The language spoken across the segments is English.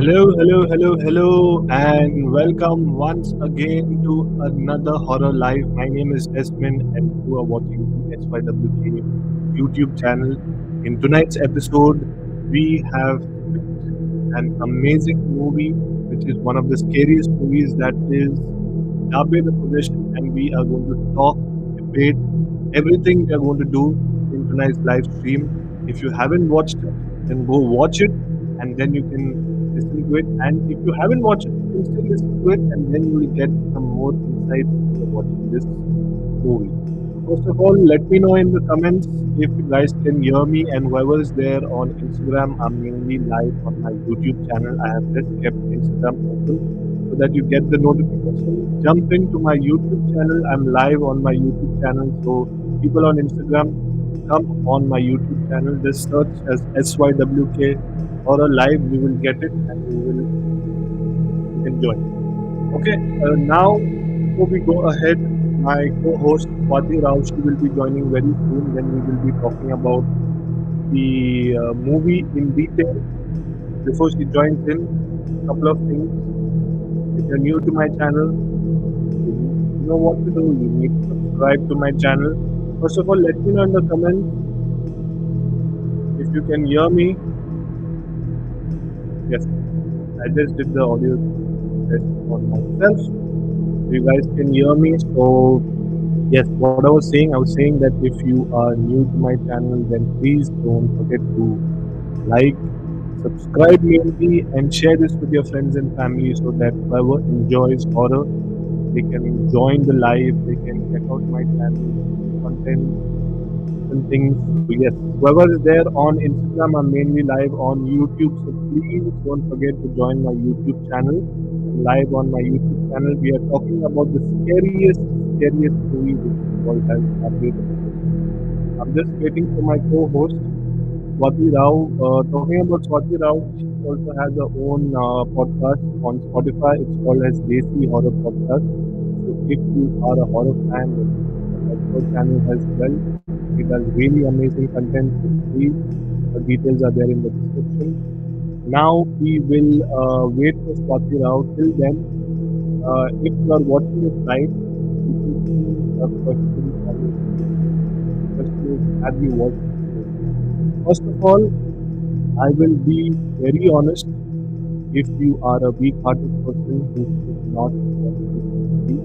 Hello, and welcome once again to another Horror Live. My name is Desmond, and you are watching the SYWK YouTube channel. In tonight's episode, we have an amazing movie, which is one of the scariest movies, that is Dabbe the Possession, and we are going to talk, debate everything we are going to do in tonight's live stream. If you haven't watched it, then go watch it, and then you can listen to it. And if you haven't watched it, you can still listen to it, and then you will get some more insights into watching this movie. First of all, let me know in the comments if you guys can hear me, and whoever is there on Instagram, I'm mainly live on my YouTube channel. I have just kept Instagram open so that you get the notification. Jump into my YouTube channel. I'm live on my YouTube channel. So people on Instagram, come on my YouTube channel. Just search as SYWK or a live. You will get it and you can join. Okay. Now before we go ahead, my co-host Swati Rao, she will be joining very soon. Then we will be talking about the movie in detail. Before she joins in, a couple of things. If you're new to my channel, you know what to do. You need to subscribe to my channel. First of all, let me know in the comments if you can hear me. Yes, I just did the audio test on myself. You guys can hear me. So yes, what I was saying that if you are new to my channel, then please don't forget to like, subscribe mainly, and share this with your friends and family so that whoever enjoys horror, they can join the live, they can check out my channel, content, different things. So yes, whoever is there on Instagram, I'm mainly live on YouTube. So please don't forget to join my YouTube channel. I'm live on my YouTube channel. We are talking about the scariest movie, which is called as Dabbe. I'm just waiting for my co-host Swati Rao. Talking about Swati Rao, she also has her own podcast on Spotify. It's called as Desi Horror Podcast. So if you are a horror fan, her channel as well. She does really amazing content. So please, the details are there in the description. Now we will wait for Swati Rao. Till then, if you are watching it live, you can see a question on it. The question is, have you watched it? First of all, I will be very honest. If you are a weak-hearted person who should not watch this movie,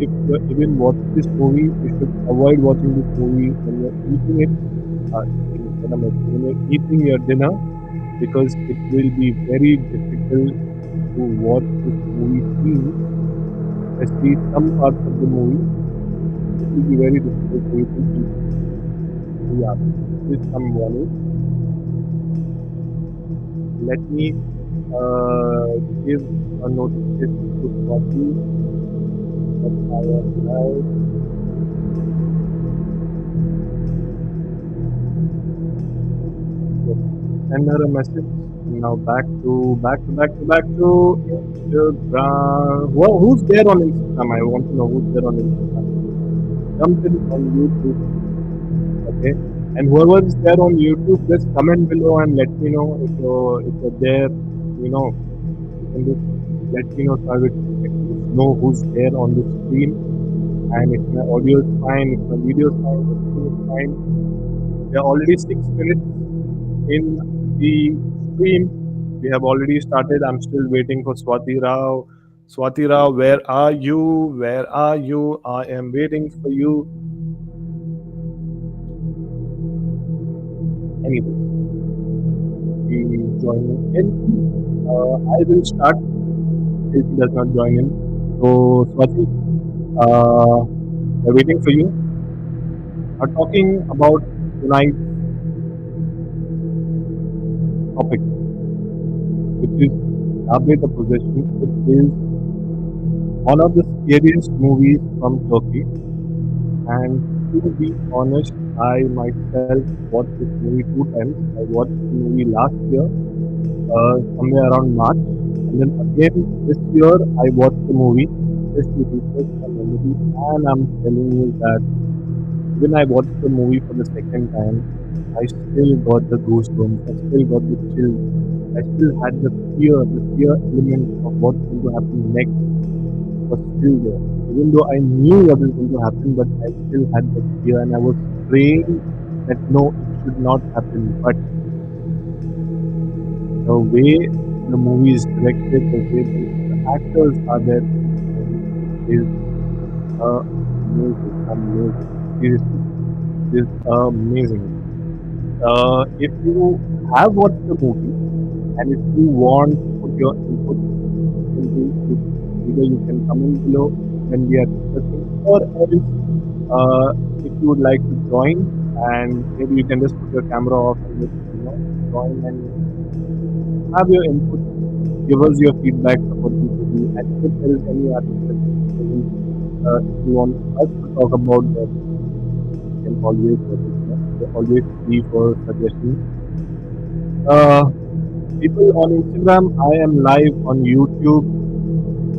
if you're even watching this movie, you should avoid watching this movie when you're eating it. When you're eating your dinner, because it will be very difficult to watch this movie scene, especially some parts of the movie. It will be very difficult for you to eat. So yeah, this some warning. Let me give a notification to Swati that I am live. Yes. Send her a message. Now back to Instagram. Who's there on Instagram? I want to know who's there on Instagram. Jump in on YouTube. Okay. And whoever is there on YouTube, just comment below and let me know if you're there. You can just let me know so I will know who's there on the screen. And if my audio is fine, if my video is fine, everything is fine. We are already 6 minutes in the stream. We have already started. I'm still waiting for Swati Rao. Swati Rao, where are you? Where are you? I am waiting for you. Anyway, we joining in. I will start if he does not join in. So, Swati, we're waiting for you. Are talking about tonight's topic, which is Dabbe the Possession. It is one of the scariest movies from Turkey. And to be honest, I myself watched this movie 2 times. I watched the movie last year, somewhere around March, and then again this year I watched the movie just to refresh my memory. And I'm telling you that when I watched the movie for the second time, I still got the goosebumps. I still got the chills. I still had the fear element of what's going to happen next was still there. Even though I knew what was going to happen, but I still had that fear and I was praying that no, it should not happen. But the way the movie is directed, the way the actors are there in this movie is amazing, amazing. Seriously, it is amazing. If you have watched the movie and if you want to put your input into it, either you can comment below when we are discussing, or else if you would like to join, and maybe you can just put your camera off and just join and have your input. Give us your feedback about the movie, and if there is any other specific movie if you want us to talk about, then you can always let us know. We're always free for suggestions. Uh, People on Instagram, I am live on YouTube,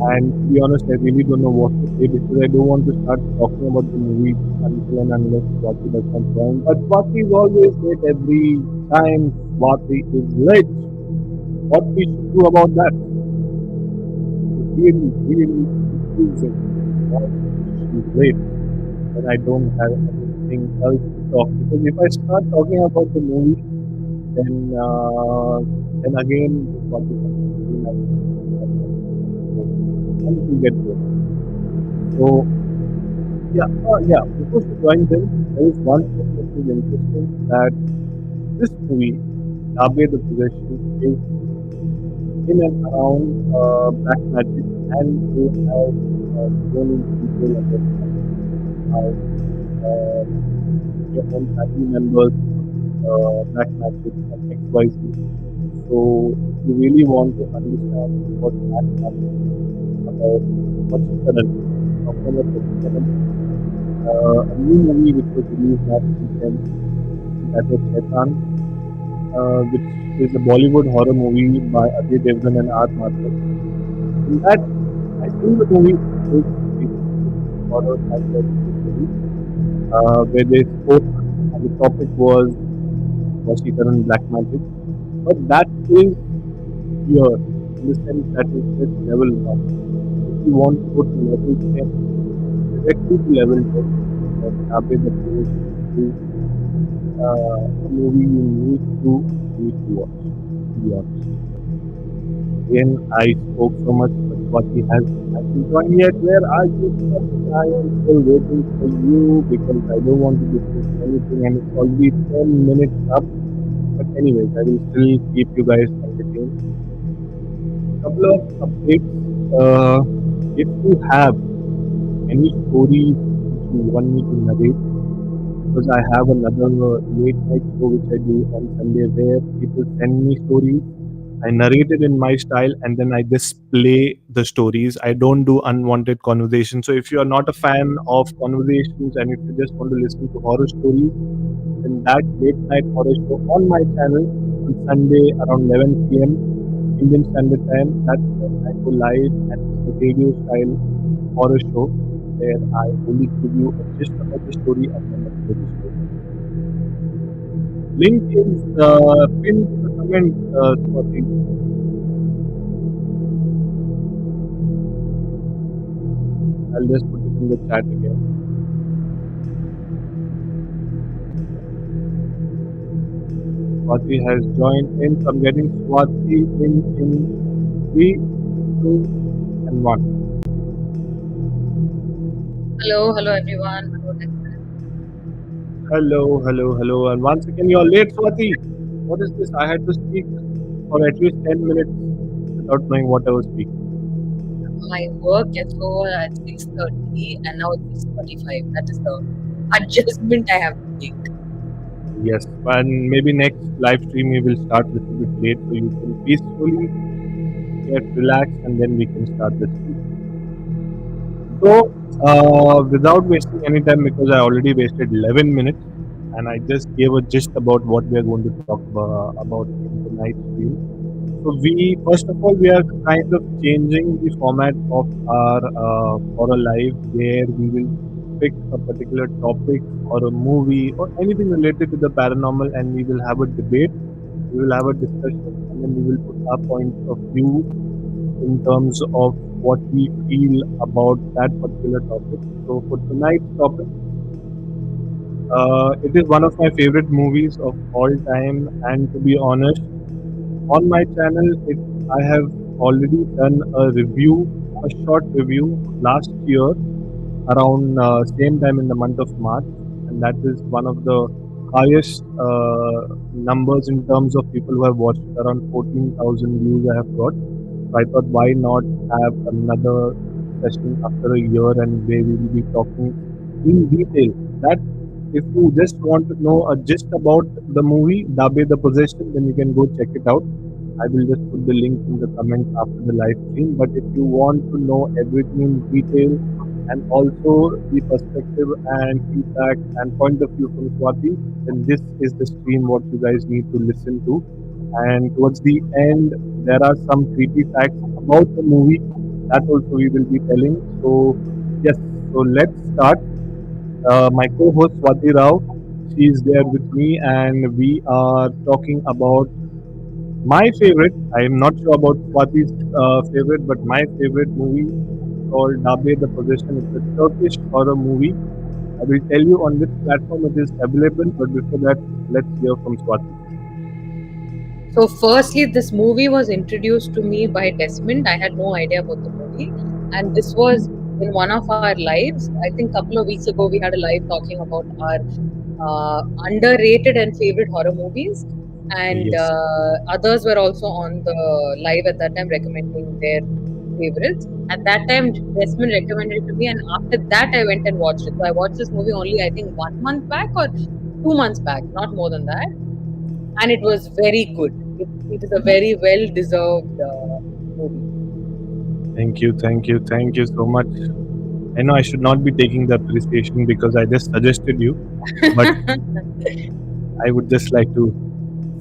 and to be honest, I really don't know what to say because I don't want to start talking about the movie until and unless Swati does not join. But Swati is always late every time. Swati is late. What we should do about that? Really, really confusing. Why she's late when I don't have anything else to talk? Because if I start talking about the movie, then then again Swati comes to me and I will get there. So yeah. Before she joins in, there is one thing that is interesting that this movie, Dabbe the Possession, is in and around black magic, and they have gone into detail about how uh, your own family members black magic and XYZ. So if you really want to understand what black magic is about, what's current, October 27th, a new movie which was released last weekend, that was Shaitan, which is a Bollywood horror movie by Ajay Devgan and R. Mathur. In that, I think the movie is basically horror psychological movie, where they spoke and the topic was Vashikaran Black Magic. But that is here in the sense that it is level 1. If you want to go to level 10, directly to level 10, then Dabbe the Possession is a movie you need to watch, to be honest. Again, I spoke so much, but Swati hasn't joined yet. Where are you, Swati? I am still waiting for you because I don't want to discuss anything, and it's already 10 minutes up. But anyways, I will still keep you guys entertained. Couple of updates. If you have any stories which you want me to narrate, because I have another late night show which I do on Sunday where people send me stories. I narrate it in my style and then I display the stories. I don't do unwanted conversation. So if you are not a fan of conversations and if you just want to listen to horror stories, then that late night horror show on my channel on Sunday around 11 p.m. Indian Standard Time, that's when I go live and it's a radio style horror show where I only give you a gist about the story and then upload the story. Link is pinned to the comment for the I'll just put it in the chat again. Swati has joined in. So I'm getting Swati in 3, 2, and 1. Hello, hello everyone. Hello, Hello. And once again, you're late, Swati. What is this? I had to speak for at least 10 minutes without knowing what I was speaking. my work gets over at 6:30 and now it's 6:45. That is the adjustment I have to make. Yes, and maybe next live stream we will start a little bit late so you can peacefully get relaxed and then we can start the stream. So, without wasting any time, because I already wasted 11 minutes and I just gave a gist about what we are going to talk about in the night stream. So, first of all, we are kind of changing the format of our for a live where we will pick a particular topic or a movie or anything related to the paranormal, and we will have a debate, we will have a discussion, and then we will put our points of view in terms of what we feel about that particular topic. So for tonight's topic, it is one of my favorite movies of all time, and to be honest, on my channel, I have already done a review, a short review last year around same time in the month of March, and that is one of the highest numbers in terms of people who have watched it. Around 14,000 views I have got. So I thought, why not have another session after a year and where we will be talking in detail. That if you just want to know a gist about the movie Dabbe the Possession, then you can go check it out. I will just put the link in the comments after the live stream. But if you want to know everything in detail and also the perspective and feedback and point of view from Swati, then this is the stream what you guys need to listen to. And towards the end, there are some creepy facts about the movie that also we will be telling. So yes, so let's start. My co-host Swati Rao, she is there with me, and we are talking about my favorite. I am not sure about Swati's favorite, but my favorite movie called Dabbe the Possession. It's a Turkish horror movie. I will tell you on which platform it is available, but before that, let's hear from Swati. So, firstly, this movie was introduced to me by Desmond. I had no idea about the movie, and this was in one of our lives. I think a couple of weeks ago we had a live talking about our underrated and favorite horror movies, and Yes. others were also on the live at that time recommending their favorites. At that time, Desmond recommended it to me, and after that, I went and watched it. So I watched this movie only I think 1 month back or 2 months back, not more than that, and it was very good. It is a very well deserved movie. Thank you so much. I know I should not be taking the appreciation because I just suggested you, but I would just like to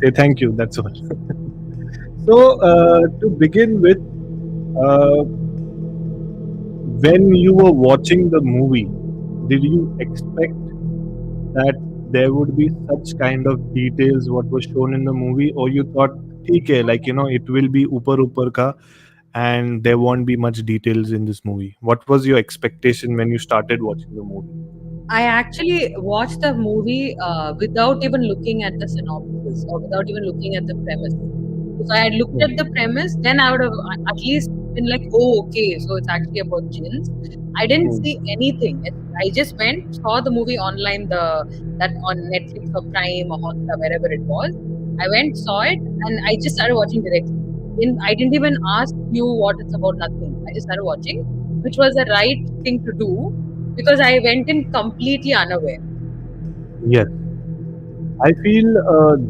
say thank you. That's all. So, to begin with, uh, when you were watching the movie, did you expect that there would be such kind of details what was shown in the movie, or you thought, okay, like it will be upar ka, and there won't be much details in this movie? What was your expectation when you started watching the movie? I actually watched the movie without even looking at the synopsis or without even looking at the premise. If I had looked at the Hmm. premise, then I would have at least been like, oh, okay, so it's actually about jinns. I didn't see Hmm. anything. I just went, saw the movie online, the that on Netflix or Prime or Hotstar, wherever it was. I went, saw it, and I just started watching directly. I didn't even ask you what it's about, nothing. I just started watching, which was the right thing to do because I went in completely unaware. Yes, I feel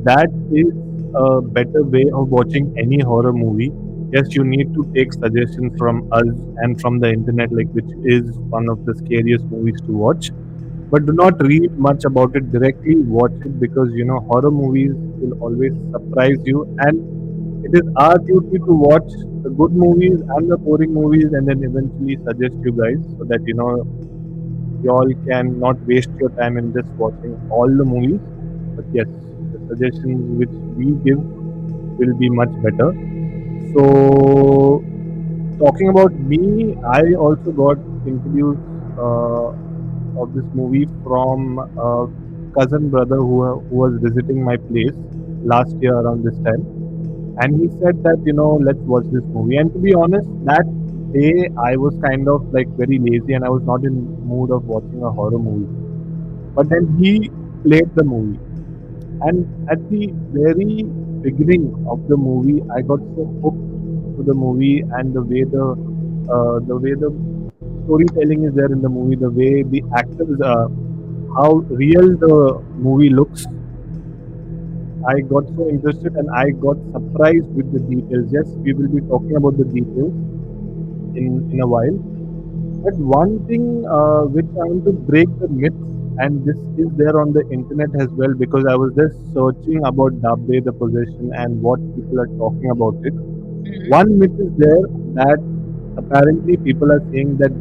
that is a better way of watching any horror movie. Yes, you need to take suggestions from us and from the internet, like which is one of the scariest movies to watch. But do not read much about it directly. Watch it because horror movies will always surprise you, and it is our duty to watch the good movies and the boring movies, and then eventually suggest you guys so that y'all can not waste your time in just watching all the movies. But yes, the suggestions which we give will be much better. So, talking about me, I also got introduced of this movie from a cousin brother who was visiting my place last year around this time, and he said that let's watch this movie. And to be honest, that day I was kind of like very lazy and I was not in mood of watching a horror movie. But then he played the movie, and at the very beginning of the movie, I got so hooked to the movie and the way the storytelling is there in the movie, the way the actors, how real the movie looks. I got so interested and I got surprised with the details. Yes, we will be talking about the details in a while. But one thing which I want to break the myth, and this is there on the internet as well, because I was just searching about Dabbe the possession and what people are talking about it. Mhm. One myth is there that apparently people are saying that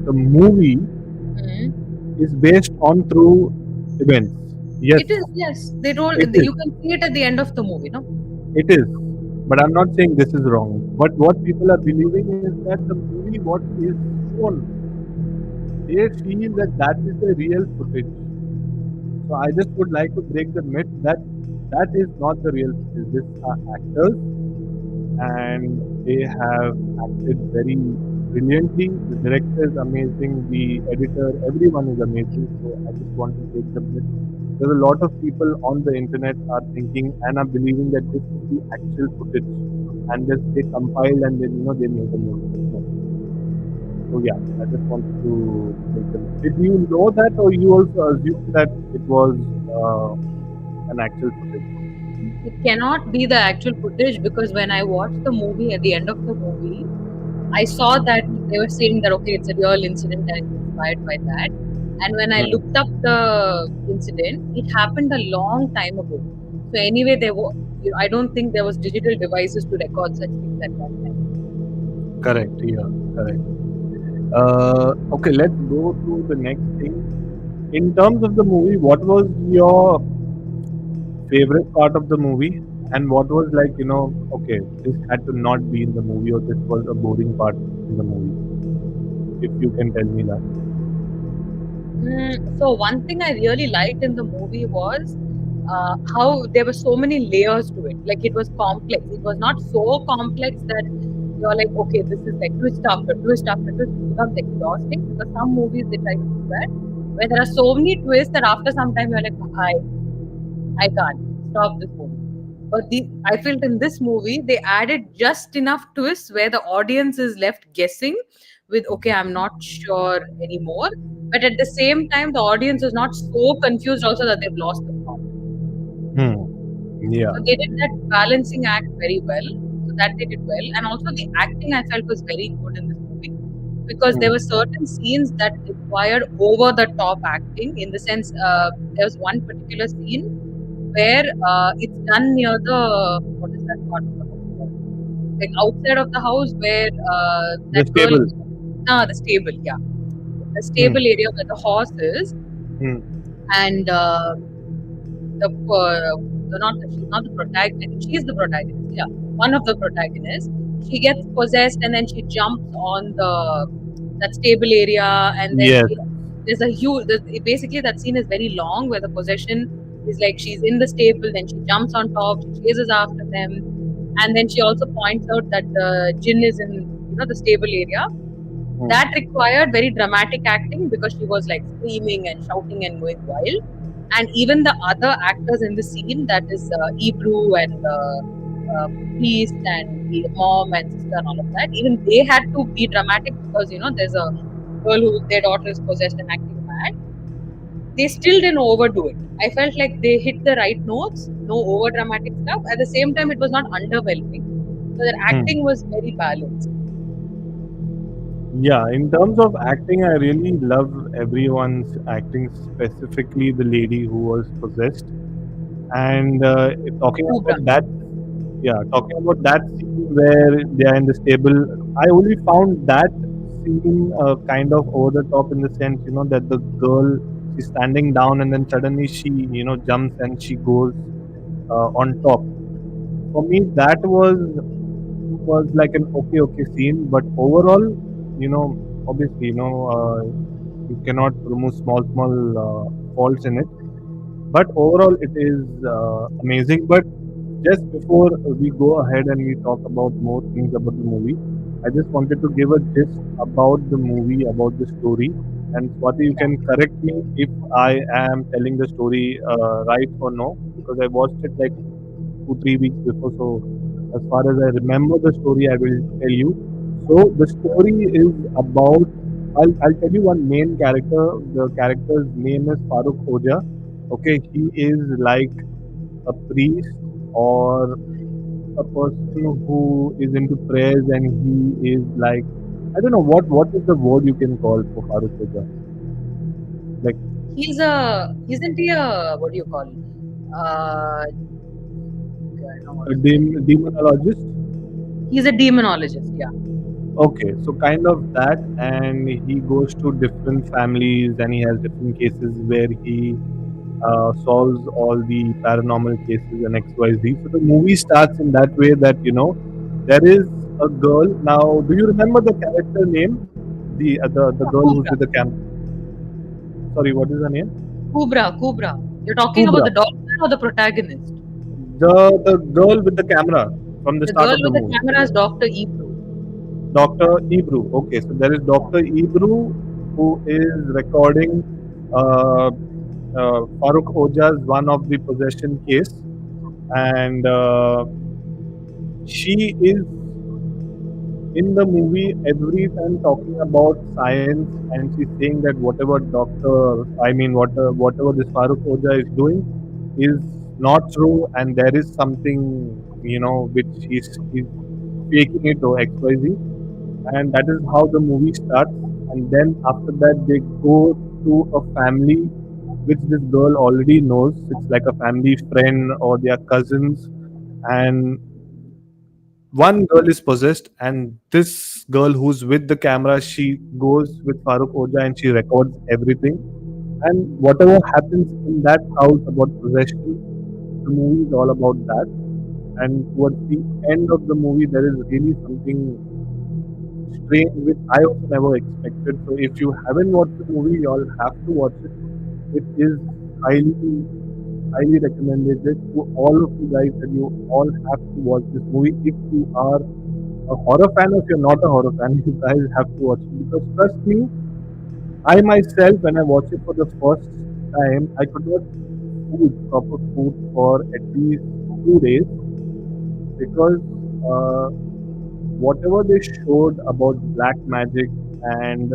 the movie Mhm. is based on true events. Yes, It is, yes. They told it is. you can see it at the end of the movie, no? It is. But I'm not saying this is wrong. But what people are believing is that the movie, what is shown, they feel that that is the real footage. So I just would like to break the myth that that is not the real footage. These are actors and they have acted very brilliantly. The director is amazing, the editor, everyone is amazing. So I just want to break the myth. There's a lot of people on the internet are thinking and are believing that this is the actual footage, and this they compiled and then they made a movie. But no. So yeah, I just wanted to break the myth. Did you know that, or you also assumed that it was an actual footage? It cannot be the actual footage because when I watched the movie, at the end of the movie, I saw that they were saying that okay, it's a real incident and it's inspired by that. And when I Hmm. looked up the incident, it happened a long time ago. So anyway, I don't think there was digital devices to record such things at that time. Correct. Yeah. Correct. Okay, let's go to the next thing. In terms of the movie, what was your favorite part of the movie? And what was like, okay, this had to not be in the movie, or this was a boring part in the movie? If you can tell me that. So one thing I really liked in the movie was how there were so many layers to it. Like it was complex. It was not so complex that you're like, okay, this is like twist after twist after twist. It becomes exhausting because some movies they try to do that, where there are so many twists that after some time you're like, I can't stop this movie. But I felt in this movie they added just enough twists where the audience is left guessing with okay, I'm not sure anymore. But at the same time, the audience is not so confused also that they've lost the plot. Hmm. Yeah. So they did that balancing act very well. So that they did well. And also the acting I felt was very good in this movie because there Hmm. were certain scenes that required over the top acting in the sense there was one particular scene where it's done near the what is that part of the house called? Like outside of the house where The that girl, stable. the stable, yeah, the Hmm. stable area where the horse is, Hmm. and the not she's not the protagonist. I think she's the protagonist. Yeah, one of the protagonists. She gets possessed and then she jumps on that stable area, and then Yes. there's a huge. Basically, that scene is very long where the possession is like she's in the stable, then she jumps on top, she chases after them, and then she also points out that the jinn is in the stable area. Hmm. That required very dramatic acting because she was like screaming and shouting and going wild. And even the other actors in the scene, that is Ebru and priest and the mom and sister and all of that, even they had to be dramatic because there's a girl who their daughter is possessed and acting mad. They still didn't overdo it. I felt like they hit the right notes, no over dramatic stuff. At the same time, it was not underwhelming. So their Hmm. acting was very balanced. Yeah, in terms of acting, I really love everyone's acting, specifically the lady who was possessed. And talking Kubra. about that, yeah, talking about that scene where they are in the stable, I only found that scene kind of over the top in the sense, that the girl is standing down and then suddenly she, jumps and she goes on top. For me, that was like an okay scene, but overall, you know, obviously, you cannot remove small faults in it. But overall, it is amazing. But just before we go ahead and we talk about more things about the movie, I just wanted to give a gist about the movie, about the story. And Swati, you can correct me if I am telling the story right or no, because I watched it like 2 3 weeks before. So as far as I remember the story, I will tell you. So the story is about. I'll tell you one main character. The character's name is Farooq Oja. Okay, he is like a priest or a person who is into prayers, and he is like, I don't know what is the word you can call for Farooq Oja, like Isn't he a what do you call? I know what a to say. demonologist. He's a demonologist, yeah. Okay, so kind of that, and he goes to different families and he has different cases where he solves all the paranormal cases and XYZ. So the movie starts in that way that there is a girl. Now, do you remember the character name? The girl who's Kubra, with the camera. Sorry, what is her name? Kubra. You're talking about Kubra. the doctor or the protagonist? The girl with the camera from the The start girl of the with the movie. camera is Dr. Ebru. Dr. Ebru. Okay, so there is Dr. Ebru who is recording uh, Farooq Oja's one of the possession case, and she is in the movie every time talking about science, and she's saying that whatever whatever this Farooq Oja is doing is not true, and there is something which he's faking it or XYZ, and that is how the movie starts. And then after that, they go to a family which this girl already knows. It's like a family friend or their cousins, and one girl is possessed, and this girl who's with the camera, she goes with Farooq Oja and she records everything. And whatever happens in that house about possession, the movie is all about that. And towards the end of the movie, there is really something strange which I also never expected. So if you haven't watched the movie, you all have to watch it. It is highly, highly recommended to all of you guys that you all have to watch this movie if you are a horror fan. Or if you're not a horror fan, you guys have to watch it because trust me, I myself, when I watched it for the first time, I could not food proper food for at least 2 days because uh, whatever they showed about black magic and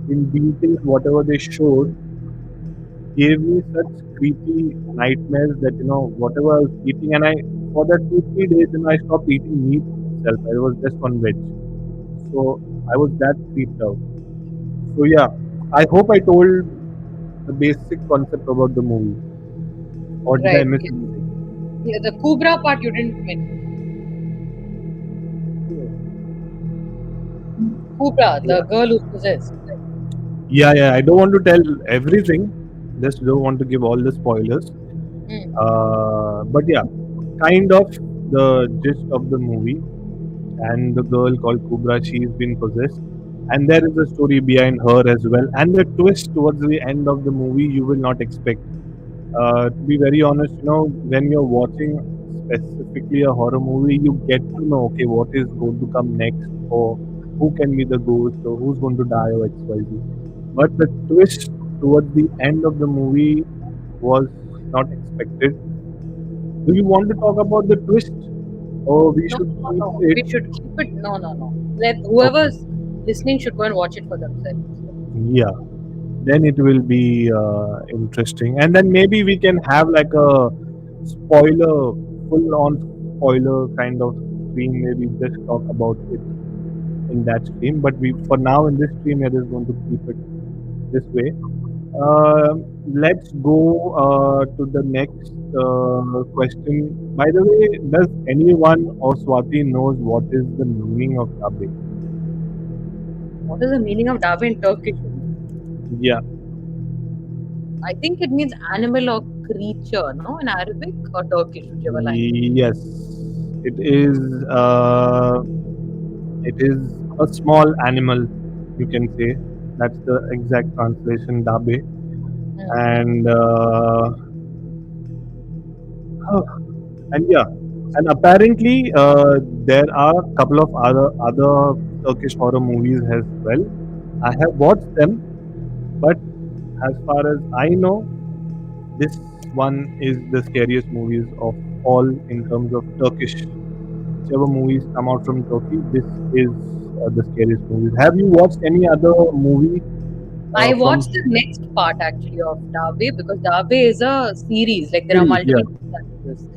in detail whatever they showed gave me such creepy nightmares that whatever I was eating, and I for that 2 3 days I stopped eating meat itself. I was just on veg, so I was that creeped out. So yeah, I hope I told the basic concept about the movie, or did I Right. miss Okay. anything? Yeah, the Kubra part you didn't mention. Kubra, Yeah, the girl who's possessed. Right. yeah. I don't want to tell everything. Just don't want to give all the spoilers. Hmm. But yeah, kind of the gist of the movie. And the girl called Kubra, she's been possessed. And there is a story behind her as well. And the twist towards the end of the movie, you will not expect. To be very honest, when you're watching specifically a horror movie, you get to know, okay, what is going to come next, or who can be the ghost, or who's going to die, or XYZ. But the twist towards the end of the movie was not expected. Do you want to talk about the twist, or we No, should no, keep no. it? We should keep it. No, no, no. Let Okay, whoever's listening should go and watch it for themselves. yeah. Then it will be interesting, and then maybe we can have like a spoiler, full-on spoiler kind of stream. Maybe just talk about it in that stream. But we, for now, in this stream, we are just going to keep it this way. Let's go to the next question. By the way, does anyone or Swati knows what is the meaning of Dabbe? What is the meaning of Dabbe in Turkish? Yeah, I think it means animal or creature, no? In Arabic or Turkish, whichever language. yes, it is. It is a small animal, you can say. That's the exact translation, Dabbe. Hmm. And and yeah, and apparently there are a couple of other Turkish horror movies as well. I have watched them, but as far as I know, this one is the scariest movies of all in terms of Turkish. Whichever movies come out from Turkey, this is the scariest movies. Have you watched any other movie I from watched the next part actually of Dabbe because Dabbe is a series, like there are series? Yeah, multiple chapters.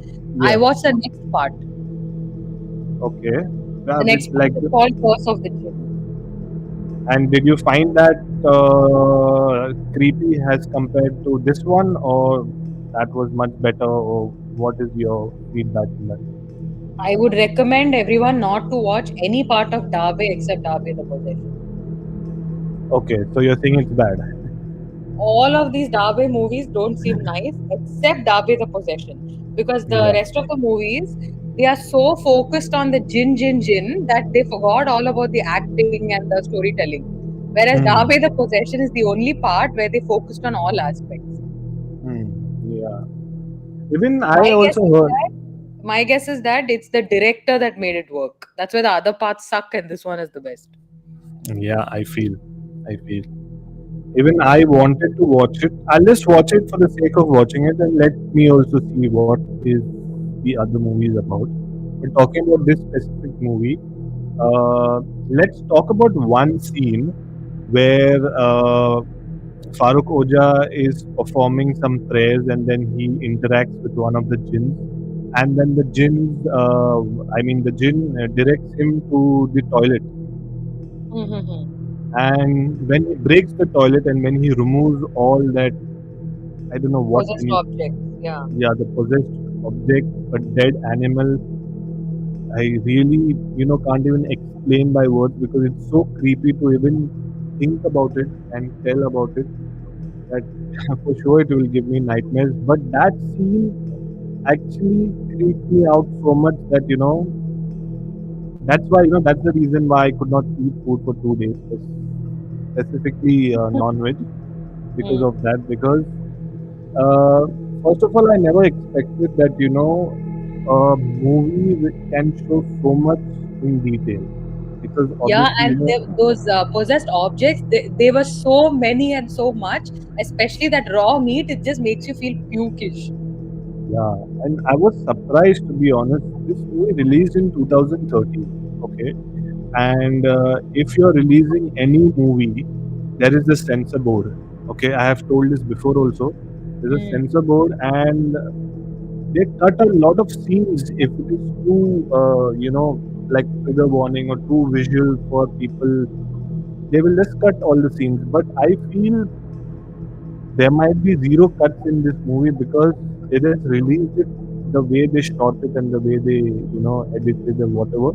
I yeah. watched the next part. Okay. Yeah, The with next part like is called Curse of the Jinn. and did you find that creepy as compared to this one, or that was much better, or what is your feedback on that? I would recommend everyone not to watch any part of Dabbe except Dabbe the Possession. Okay, so you're saying it's bad. All of these Dabbe movies don't seem nice except Dabbe the Possession, because the Yeah. rest of the movies, they are so focused on the jinn that they forgot all about the acting and the storytelling. Whereas Dabbe the Hmm. Possession is the only part where they focused on all aspects. Hmm. Yeah. Even My I guess also is heard. that my guess is that it's the director that made it work. That's why the other parts suck and this one is the best. Yeah, I feel. I feel. Even I wanted to watch it. I'll just watch it for the sake of watching it and let me also see what is the other movies about. But talking about this specific movie, let's talk about one scene where Farooq Oja is performing some prayers and then he interacts with one of the jinns. And then the the jinn directs him to the toilet. Mm-hmm. And when he breaks the toilet and when he removes all that, I don't know what Possessed any, objects. Yeah. yeah, the possessed object, a dead animal, I really, can't even explain by words because it's so creepy to even think about it and tell about it that for sure it will give me nightmares. But that scene actually creeped me out so much that, that's why, that's the reason why I could not eat food for 2 days, specifically non-veg because of Mm. that. Because uh, first of all, I never expected that, a movie can show so much in detail because Yeah, obviously, and those possessed objects, they were so many and so much, especially that raw meat, it just makes you feel pukish. yeah, and I was surprised to be honest. This movie released in 2013, okay, and if you're releasing any movie, there is a censor board. Okay, I have told this before also. There's a Mm. censor board, and they cut a lot of scenes if it is too, like trigger warning or too visual for people. They will just cut all the scenes. But I feel there might be zero cuts in this movie because they just released it the way they shot it and the way they, edited and whatever.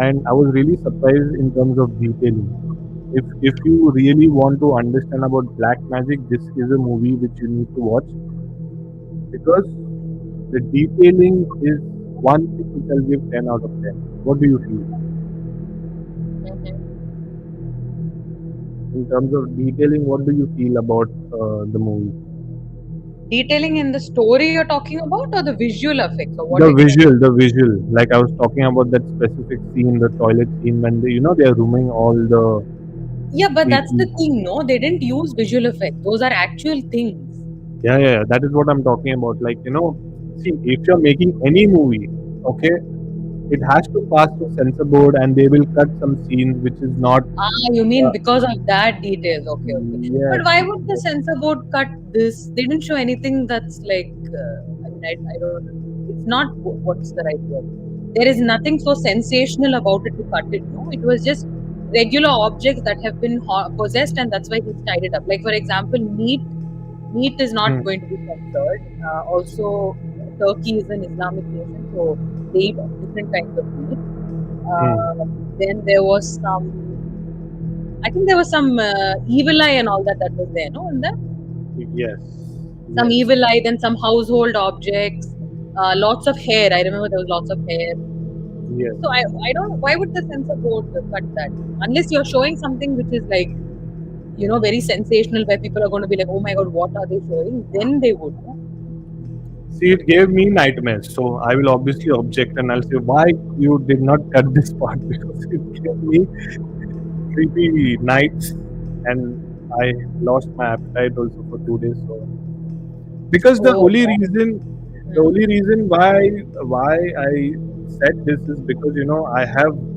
And I was really surprised in terms of detailing. If you really want to understand about black magic, this is a movie which you need to watch because the detailing is one thing which I'll give 10 out of 10. What do you feel Mhm. in terms of detailing? What do you feel about the movie? Detailing in the story you're talking about, or the visual effects, or what exactly? The visual. Like I was talking about that specific scene, the toilet scene when they are rooming all the Yeah, but that's the creepy. thing, no? They didn't use visual effects. Those are actual things. Yeah, yeah, yeah. That is what I'm talking about. Like see, if you're making any movie, okay, it has to pass through censor board, and they will cut some scenes which is not. Ah, you mean Uh, because of that details? Okay, okay. But yes, why would the censor board cut this? They didn't show anything that's like. I mean, I don't. It's not what's the right word. There is nothing so sensational about it to cut it. No, it was just regular objects that have been possessed, and that's why he's tied it up. Like for example, meat is not hmm, going to be censored. Also, Turkey is an Islamic nation, so they eat different kinds of meat. hmm, Then there was some. I think there was some evil eye and all that was there, no? And then yes, some yes, evil eye, then some household objects, lots of hair. I remember there was lots of hair. yes. So I don't. Why would the censor board cut that? Unless you're showing something which is like very sensational, where people are going to be like, oh my god, what are they showing? Then they would. No? See, it gave me nightmares. So I will obviously object and I'll say why you did not cut this part because it gave me creepy nights and I lost my appetite also for 2 days. So because Oh, the hmm. only reason why I said this is because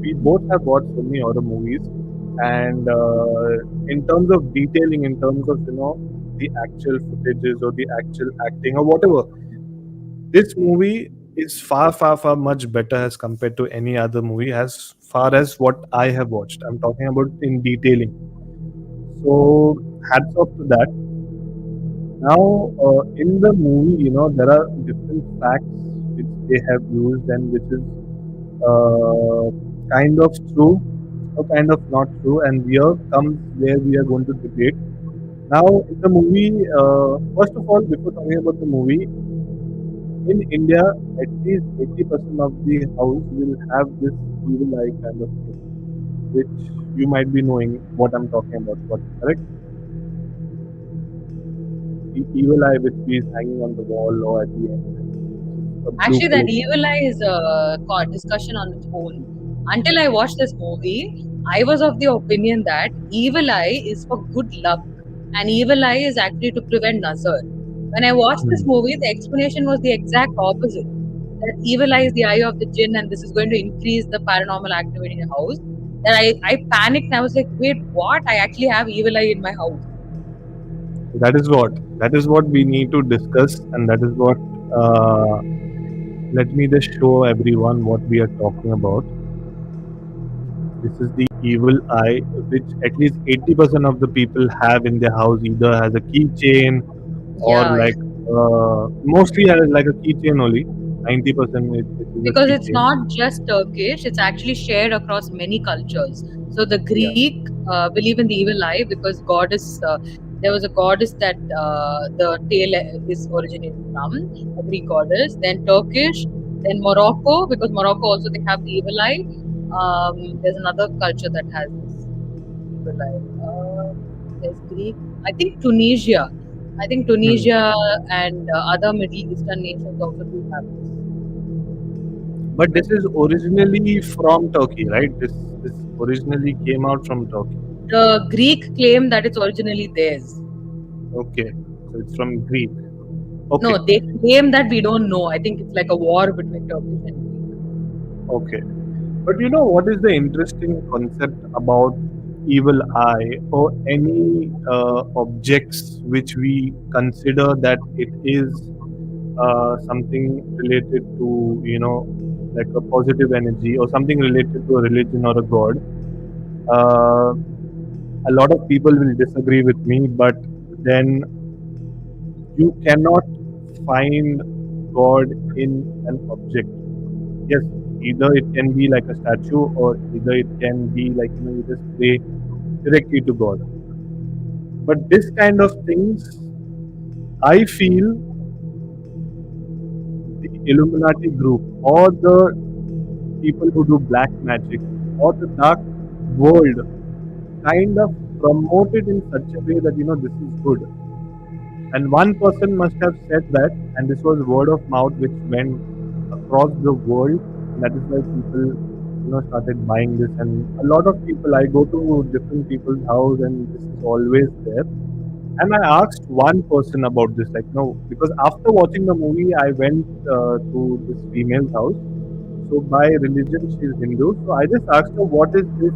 we both have watched so many horror movies, and in terms of detailing, in terms of the actual footages or the actual acting or whatever, this movie is far far far much better as compared to any other movie as far as what I have watched. I'm talking about in detailing. So hats off to that. Now, in the movie, there are different facts which they have used, and which is uh, kind of true or kind of not true. And here comes where we are going to debate. Now, in the movie, first of all, before talking about the movie, in India, at least 80% of the house will have this evil eye kind of thing, which you might be knowing what I'm talking about. What, correct? The evil eye which is hanging on the wall or at the entrance, which is a blue Actually, that color. evil eye is a discussion on its own. Until I watched this movie, I was of the opinion that evil eye is for good luck, and evil eye is actually to prevent nazar. When I watched this Hmm. movie, the explanation was the exact opposite. That evil eye is the eye of the jinn, and this is going to increase the paranormal activity in the house. That I panicked and I was like, wait, what? I actually have evil eye in my house. That is what we need to discuss, and that is what. Uh, Let me just show everyone what we are talking about. This is the evil eye, which at least 80% of the people have in their house, either has a keychain or Yeah, like mostly has like a keychain only. 90% it is a because it's keychain. not just Turkish, it's actually shared across many cultures. So the Yeah. Greek believe in the evil eye because goddess, there was a goddess that the tale is originated from, a Greek goddess. Then Turkish, then Morocco, because Morocco also they have the evil eye. There's another culture that has this evil eye. There's Greek. I think Tunisia. I think Hmm. Tunisia and other Middle Eastern nations also do have this. But this is originally from Turkey, right? This originally came out from Turkey. The Greek claim that it's originally theirs. Okay, so it's from Greek. Okay, No, they claim that we don't know. I think it's like a war between Turkish and Greek. okay. But you know what is the interesting concept about evil eye or any objects which we consider that it is something related to, like a positive energy or something related to a religion or a god. Uh, a lot of people will disagree with me, but then you cannot find God in an object. Yes, either it can be like a statue or either it can be like, you just pray directly to God. But this kind of things, I feel the Illuminati group or the people who do black magic or the dark world kind of promote it in such a way that, this is good. And one person must have said that, and this was word of mouth which went across the world, and that is why people, started buying this. And a lot of people, I go to different people's house, and this is always there. And I asked one person about this, like, no, because after watching the movie, I went to this female's house. So by religion, she's Hindu. So I just asked her, what is this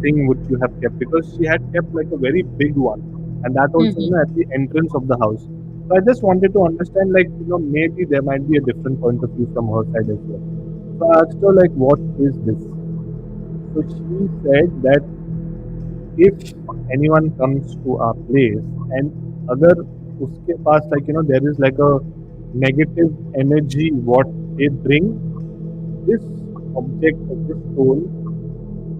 thing which you have kept? Because she had kept like a very big one, and that also, Hmm. at the entrance of the house. So I just wanted to understand, like, maybe there might be a different point of view from her side as well. So I asked her, like, what is this? So she said that if anyone comes to our place and अगर उसके पास, like, there is like a negative energy what they bring, this object or this soul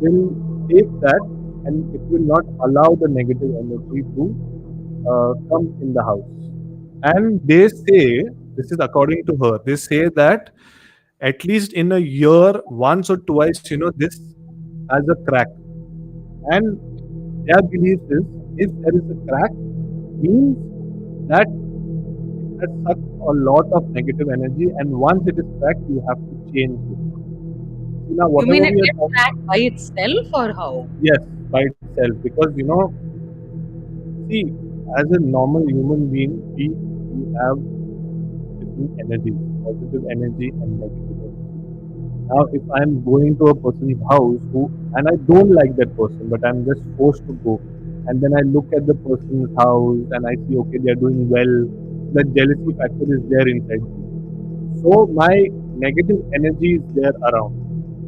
will take that and it will not allow the negative energy to come in the house. And they say, this is according to her, they say that at least in a year, once or twice, this has a crack. And their belief is if there is a crack, means that it has sucked a lot of negative energy, and once it is cracked, you have to change it. So now, You whatever mean it we are gets talking, cracked by itself or how? yes, by itself, because see, as a normal human being, we have different energies, positive energy and negative energy. Now, if I'm going to a person's house who, and I don't like that person, but I'm just forced to go, and then I look at the person's house and I see, okay, they're doing well, that jealousy factor is there inside me. So my negative energy is there around.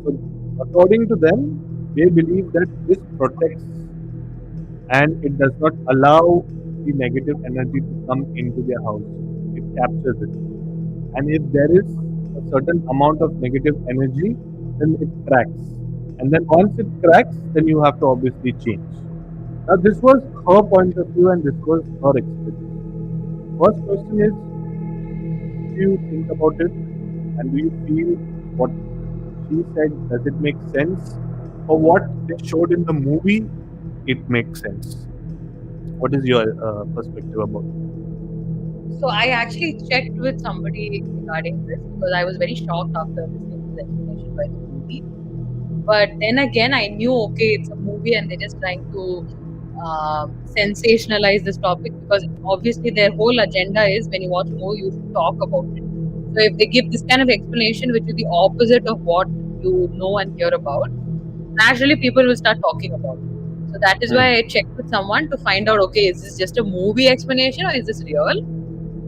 So according to them, they believe that this protects and it does not allow the negative energy to come into their house. It captures it. And if there is a certain amount of negative energy, then it cracks. And then once it cracks, then you have to obviously change. Now, this was her point of view and this was her experience. First question is, what do you think about it? And do you feel what she said, does it make sense? Or what they showed in the movie, it makes sense? What is your perspective about it? So I actually checked with somebody regarding this because I was very shocked after listening to the explanation by the movie. But then again, I knew, okay, it's a movie and they're just trying to sensationalize this topic, because obviously their whole agenda is when you watch a movie, you should talk about it. So if they give this kind of explanation, which is the opposite of what you know and hear about, naturally people will start talking about it. So that is why I checked with someone to find out, okay, is this just a movie explanation or is this real?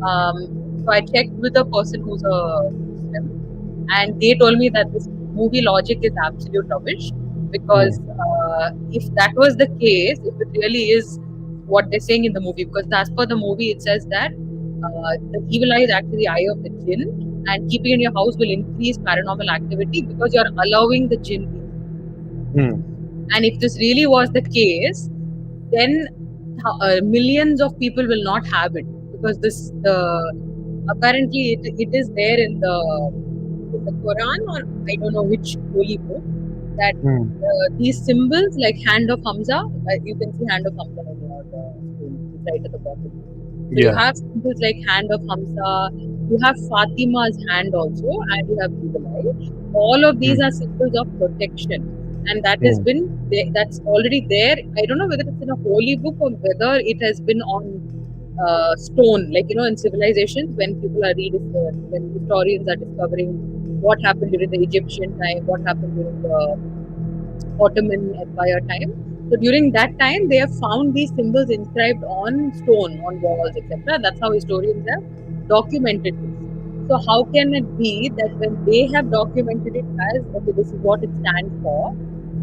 So I checked with a person who's a Muslim, and they told me that this movie logic is absolute rubbish, because if that was the case, if it really is what they're saying in the movie, because as per the movie it says that the evil eye is actually the eye of the jinn, and keeping in your house will increase paranormal activity because you're allowing the jinn in. And if this really was the case, then millions of people will not have it, because this apparently it is there in the Quran, or I don't know which holy book, that these symbols like hand of Hamza, you can see hand of Hamza on your screen, right at the bottom. So you Yeah. have symbols like hand of Hamza, you have Fatima's hand also, and you have evil eye. All of these are symbols of protection, and that has been that's already there. I don't know whether it's in a holy book or whether it has been on stone, like in civilizations, when people are when historians are discovering what happened during the Egyptian time, what happened during the Ottoman Empire time. So during that time, they have found these symbols inscribed on stone, on walls, etc. That's how historians have documented this. So how can it be that when they have documented it as, okay, this is what it stands for,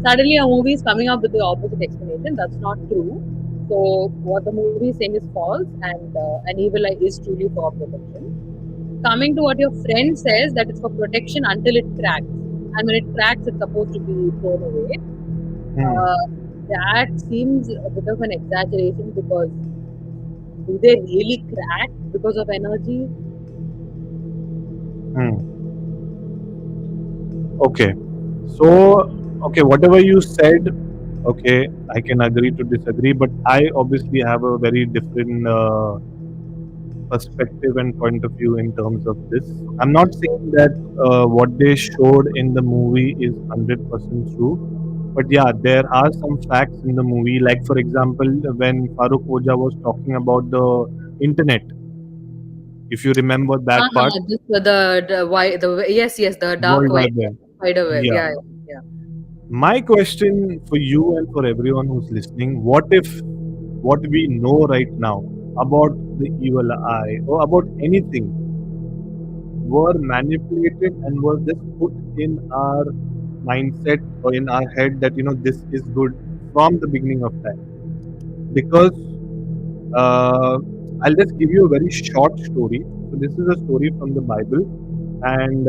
suddenly a movie is coming up with the opposite explanation? That's not true. So what the movie is saying is false, and an evil eye is truly for protection. Coming to what your friend says, that it's for protection until it cracks, and when it cracks, it's supposed to be thrown away. That seems a bit of an exaggeration, because do they really crack because of energy? Okay. So, okay, whatever you said, okay, I can agree to disagree, but I obviously have a very different perspective and point of view in terms of this. I'm not saying that what they showed in the movie is 100% true, but yeah, there are some facts in the movie. Like, for example, when Farooq Oja was talking about the internet, if you remember that part, This, the yes, the dark World web, Wide Web. spider web, Yeah. yeah. My question for you and for everyone who's listening, what if what we know right now about the evil eye or about anything were manipulated and were just put in our mindset or in our head that this is good from the beginning of time? Because uh, I'll just give you a very short story. So this is a story from the Bible, and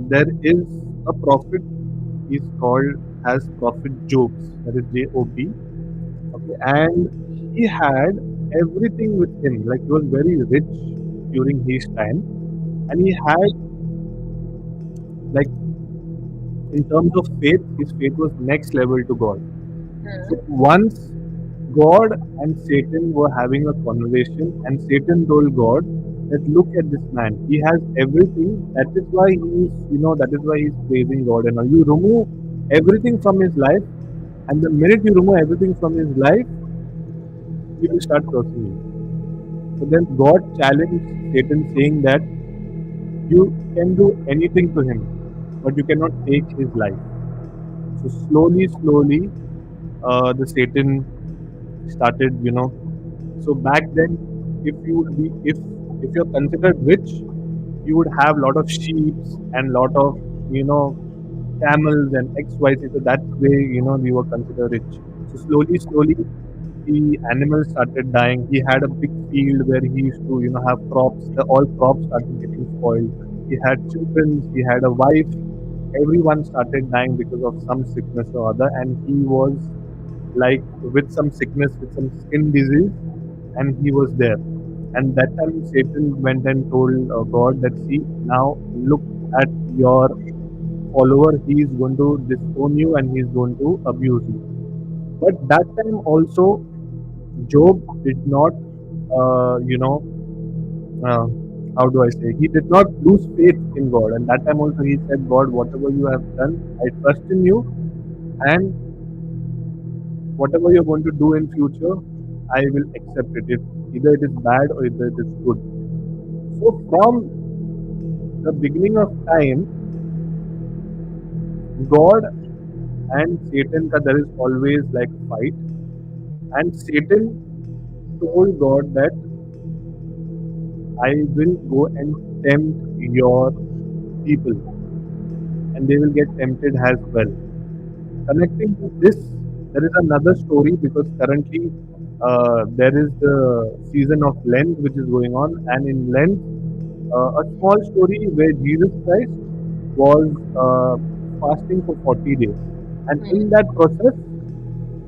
there is a prophet. He's called as Prophet Jobs. That is Job. Okay, and he had everything with him. Like, he was very rich during his time, and he had, like, in terms of faith, his faith was next level to God. So once God and Satan were having a conversation, and Satan told God that, look at this man, he has everything. That is why that is why he's praising God. And now you remove everything from his life, and the minute you remove everything from his life, he will start cursing you. So then God challenged Satan, saying that you can do anything to him, but you cannot take his life. So slowly, the Satan started, So back then, if you would be, if you're considered rich, you would have lot of sheep and lot of camels and X Y Z. So that way, you were considered rich. So slowly, the animals started dying. He had a big field where he used to, have crops. All crops started getting spoiled. He he had children, he had a wife. Everyone started dying because of some sickness or other, and he was like with some sickness, with some skin disease, and he was there. And that time, Satan went and told God that, see, now look at your follower, he is going to disown you and he is going to abuse you. But that time also, Job did not, uh, you know, uh, how do I say, he did not lose faith in God. And that time also he said, God, whatever you have done, I trust in you, and whatever you're going to do in future, I will accept it. If either it is bad or either it is good. So from the beginning of time, God and Satan ka there is always like a fight. And Satan told God that I will go and tempt your people and they will get tempted as well. Connecting to this, there is another story because currently there is the season of Lent which is going on, and in Lent, a small story where Jesus Christ was fasting for 40 days, and in that process,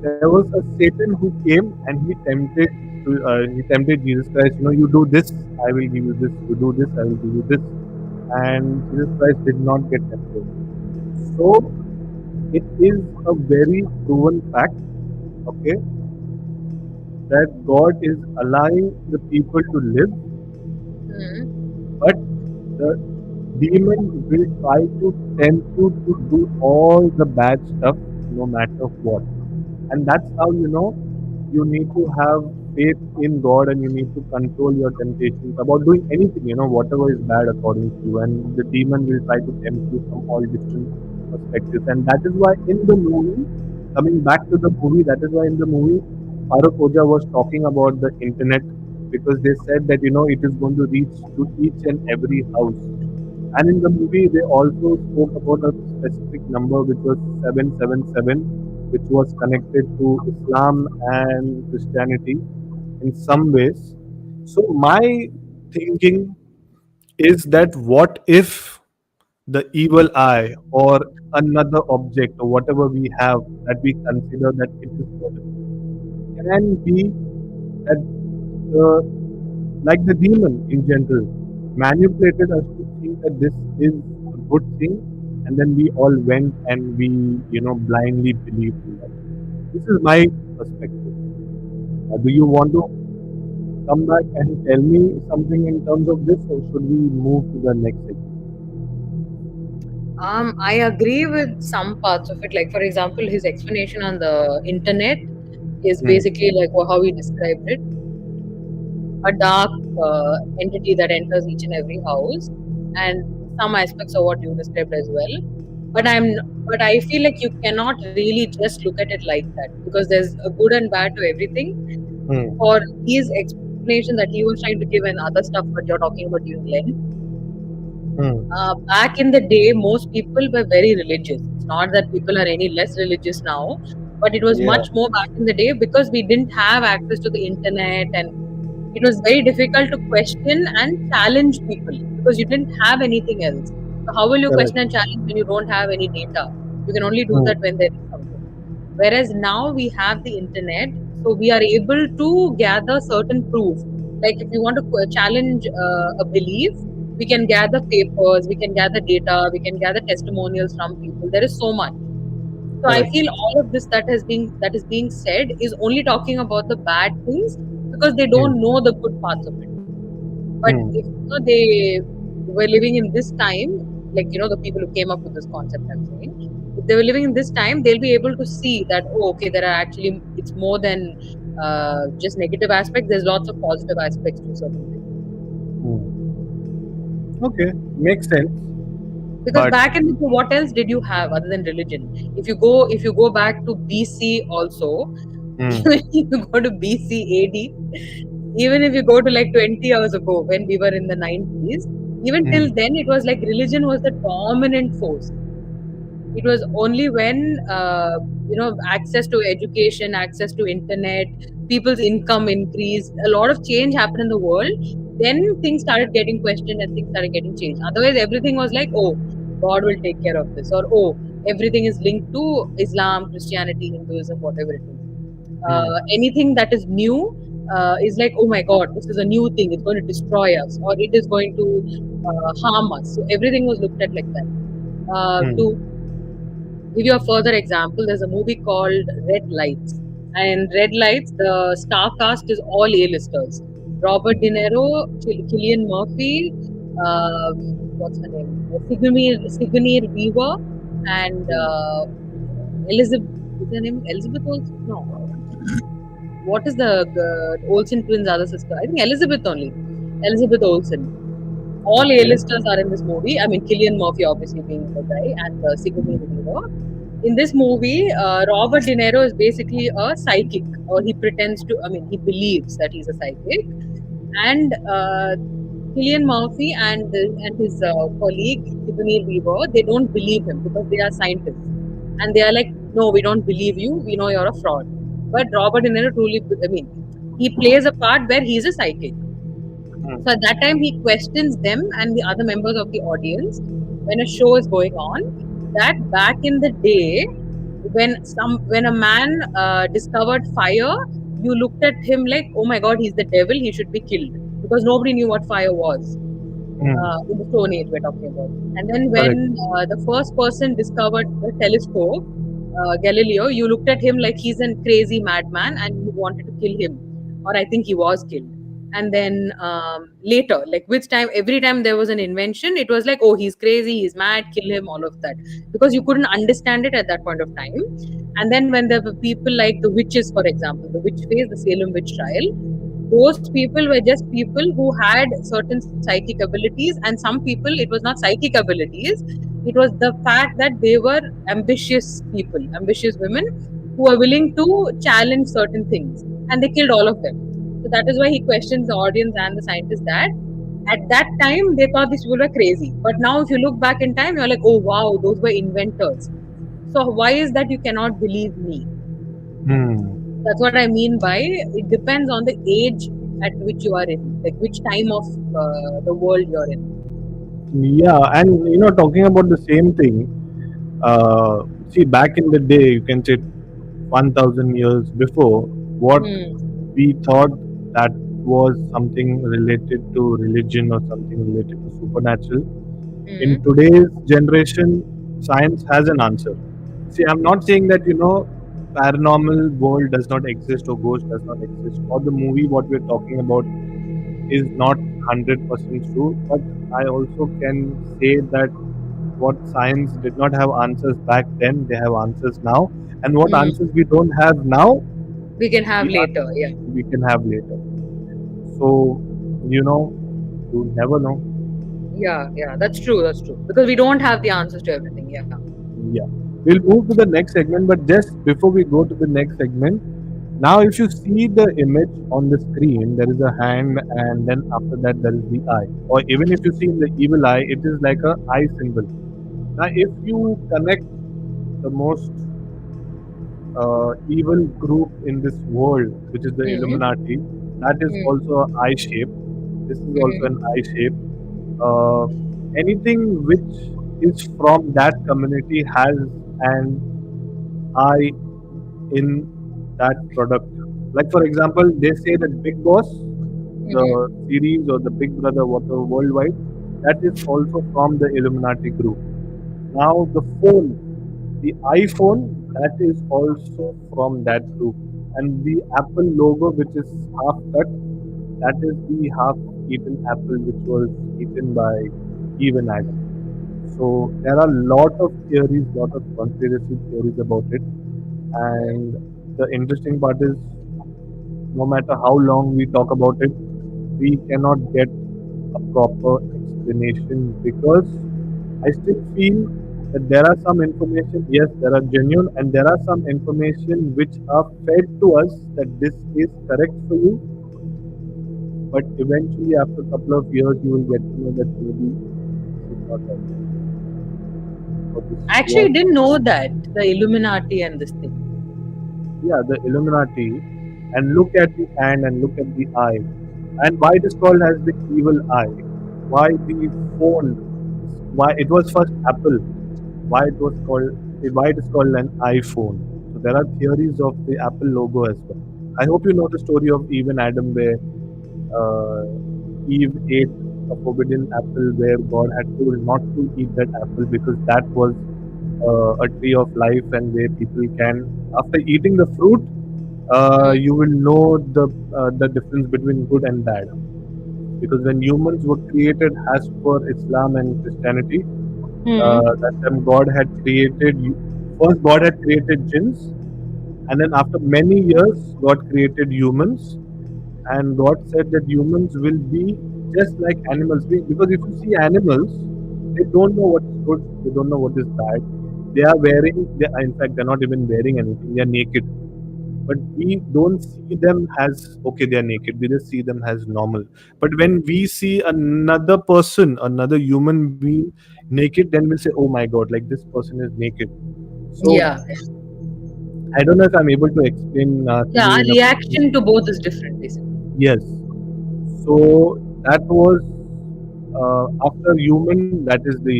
there was a Satan who came and he tempted Jesus Christ. You know, you do this, I will give you this. You do this, I will give you this. And Jesus Christ did not get tempted. So it is a very proven fact, okay, that God is allowing the people to live, but the demon will try to tempt you to do all the bad stuff no matter what. And that's how you need to have faith in God and you need to control your temptations about doing anything, whatever is bad according to you. And the demon will try to tempt you from all different perspectives. And that is why in the movie, coming back to the movie, that is why in the movie, Farooq Oja was talking about the internet because they said that, it is going to reach to each and every house. And in the movie, they also spoke about a specific number which was 777, which was connected to Islam and Christianity in some ways. So, my thinking is that what if the evil eye or another object or whatever we have that we consider that it is good can be that the like the demon in general, manipulated us to think that this is a good thing, and then we all went and we, blindly believed in that. This is my perspective. Do you want to come back and tell me something in terms of this, or should we move to the next segment? I agree with some parts of it. Like, for example, his explanation on the internet is Hmm. basically like how he described it: a dark entity that enters each and every house, and some aspects of what you described as well. But but I feel like you cannot really just look at it like that because there's a good and bad to everything. Hmm. For his explanation that he was trying to give and other stuff, but you're talking about during Lent, Hmm. back in the day, most people were very religious. It's not that people are any less religious now, but it was Yeah. much more back in the day because we didn't have access to the internet, and it was very difficult to question and challenge people because you didn't have anything else. So how will you Correct. question and challenge when you don't have any data? You can only do Hmm. that when there is something. Whereas now we have the internet, so we are able to gather certain proof. Like if you want to challenge a belief, we can gather papers, we can gather data, we can gather testimonials from people. There is so much. So I Correct. feel all of this that is being said is only talking about the bad things because they Hmm. don't know the good parts of it. But if Hmm. they were living in this time, like the people who came up with this concept, I'm saying, if they were living in this time, they'll be able to see that, oh, okay, there are actually, it's more than just negative aspects. There's lots of positive aspects to certain things. Hmm. Okay, makes sense. Because But back in the day, what else did you have other than religion? If you go back to BC also, hmm. even if you go to BC AD, even if you go to like 20 years ago when we were in the 90s, even till Hmm. then it was like religion was the dominant force. It was only when access to education, access to internet, people's income increased, a lot of change happened in the world. then things started getting questioned and things started getting changed. Otherwise, everything was like, oh, God will take care of this, or oh, everything is linked to Islam, Christianity, Hinduism, whatever it is. Anything that is new is like, oh my God, this is a new thing. It's going to destroy us, or it is going to harm us. So everything was looked at like that. To Hmm. give you a further example, there's a movie called Red Lights. And Red Lights, the star cast is all A-listers. Robert De Niro, Cillian Murphy, what's her name? Sigourney Weaver, and Hmm. Elizabeth. Is her name Elizabeth Olsen? No. What is the Olsen twins' other sister? I think Elizabeth only. Elizabeth Olsen. All Okay. A-listers are in this movie. I mean, Cillian Murphy obviously being the guy, and Sigourney Weaver. In this movie, Robert De Niro is basically a psychic, or he pretends to. I mean, he believes that he's a psychic, and Cillian Murphy and his colleague Sigourney Weaver, they don't believe him because they are scientists, and they are like, no, we don't believe you. We know you're a fraud. But Robert De Niro truly, I mean, he plays a part where he's a psychic. So at Hmm. that time, he questions them and the other members of the audience when a show is going on. That back in the day, when a man discovered fire, you looked at him like, oh my God, he's the devil. He should be killed because nobody knew what fire was Hmm. in the Stone Age we're talking about. And then Correct. when the first person discovered the telescope, Galileo, you looked at him like he's a crazy madman and you wanted to kill him, or I think he was killed. And then later, like with time, every time there was an invention, it was like, oh, he's crazy, he's mad, kill him, all of that, because you couldn't understand it at that point of time. And then when there were people like the witches, for example, the witch phase, the Salem witch trial, those people were just people who had certain psychic abilities, and some people, it was not psychic abilities, it was the fact that they were ambitious people, ambitious women who were willing to challenge certain things, and they killed all of them. So that is why he questions the audience and the scientists that at that time they thought these people were crazy, but now if you look back in time, you're like, oh wow, those were inventors. So why is that you cannot believe me? Hmm. That's what I mean by it depends on the age at which you are in, like which time of the world you're in. Yeah, and talking about the same thing. See, back in the day, you can say 1,000 years before, what Hmm. we thought that was something related to religion or something related to supernatural. In Hmm. today's generation, science has an answer. See, I'm not saying that paranormal world does not exist or ghost does not exist, or the movie what we're talking about is not 100% true. But I also can say that what science did not have answers back then, they have answers now, and what Hmm. answers we don't have now, We can have we are later. Yeah. we can have later. So, you know, you never know. Yeah. Yeah. That's true. That's true. Because we don't have the answers to everything. Yeah. Yeah. We'll move to the next segment, but just before we go to the next segment, now if you see the image on the screen, there is a hand, and then after that there is the eye. Or even if you see in the evil eye, it is like a eye symbol. Now, if you connect the most evil group in this world, which is the Hmm. Illuminati, that is Hmm. also an eye shape. This is also Hmm. an eye shape. Uh, Anything which is from that community has an eye in that product. Like for example, they say that Big Boss, Hmm. the series or the Big Brother, whatever worldwide, that is also from the Illuminati group. Now the phone, the iPhone, that is also from that group, and the Apple logo, which is half cut, that is the half-eaten apple which was eaten by Eve and Adam. So there are a lot of theories, lot of conspiracy theories about it, and the interesting part is, no matter how long we talk about it, we cannot get a proper explanation because I still feel that there are some information, yes, there are genuine, and there are some information which are fed to us that this is correct for you, but eventually, after a couple of years, you will get to know that maybe this is not right, or this I actually was, didn't know that the Illuminati and this thing. yeah, the Illuminati, and look at the hand and look at the eye. And why it is called as the evil eye? Why the phone? Why it was first Apple? Why it was called? Why it is called an iPhone? So there are theories of the Apple logo as well. I hope you know the story of Eve and Adam, where uh, Eve ate a forbidden apple, where God had told not to eat that apple because that was a tree of life, and where people can, after eating the fruit, Mm. you will know the difference between good and bad. Because when humans were created as per Islam and Christianity, Mm. that time God had created first God had created jinns, and then after many years God created humans, and God said that humans will be just like animals. Because if you see animals, they don't know what is good, they don't know what is bad. They are wearing, in fact, they're not even wearing anything, they're naked. But we don't see them as okay, they're naked. We just see them as normal. But when we see another person, another human being naked, then we'll say, oh my God, like this person is naked. So Yeah. I don't know if I'm able to explain to Yeah. you Our in a reaction to both is different, basically. yes. So that was after human, that is the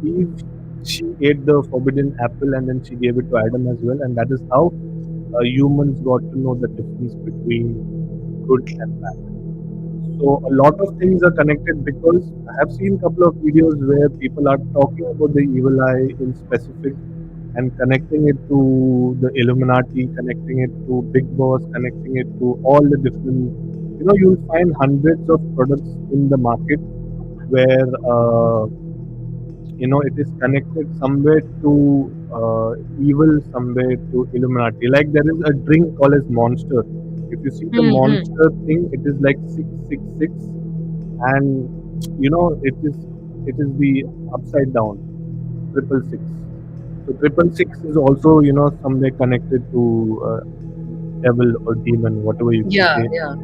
Eve. She ate the forbidden apple and then she gave it to Adam as well, and that is how humans got to know the difference between good and bad. So a lot of things are connected because I have seen a couple of videos where people are talking about the evil eye in specific and connecting it to the Illuminati, connecting it to Big Boss, connecting it to all the different. You'll find hundreds of products in the market where it is connected somewhere to evil, somewhere to Illuminati. Like there is a drink called as Monster. If you see the Mm-hmm. Monster thing, it is like 666, and it is the upside down 666. So 666 is also somewhere connected to devil or demon, whatever you can Yeah. say. Yeah.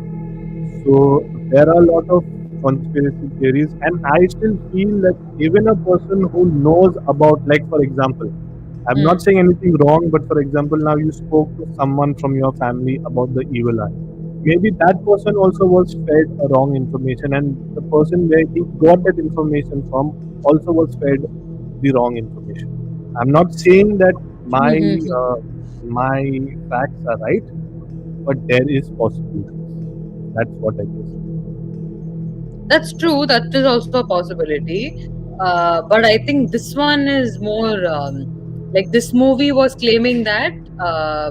So there are a lot of conspiracy theories, and I still feel that even a person who knows about, like for example, I'm not Mm. saying anything wrong, but for example, now you spoke to someone from your family about the evil eye. Maybe that person also was fed a wrong information, and the person where he got that information from also was fed the wrong information. I'm not saying that my Mm-hmm. uh, my facts are right, but there is possibilities. That's what I guess. That's true. That is also a possibility. But I think this one is more like this movie was claiming that uh,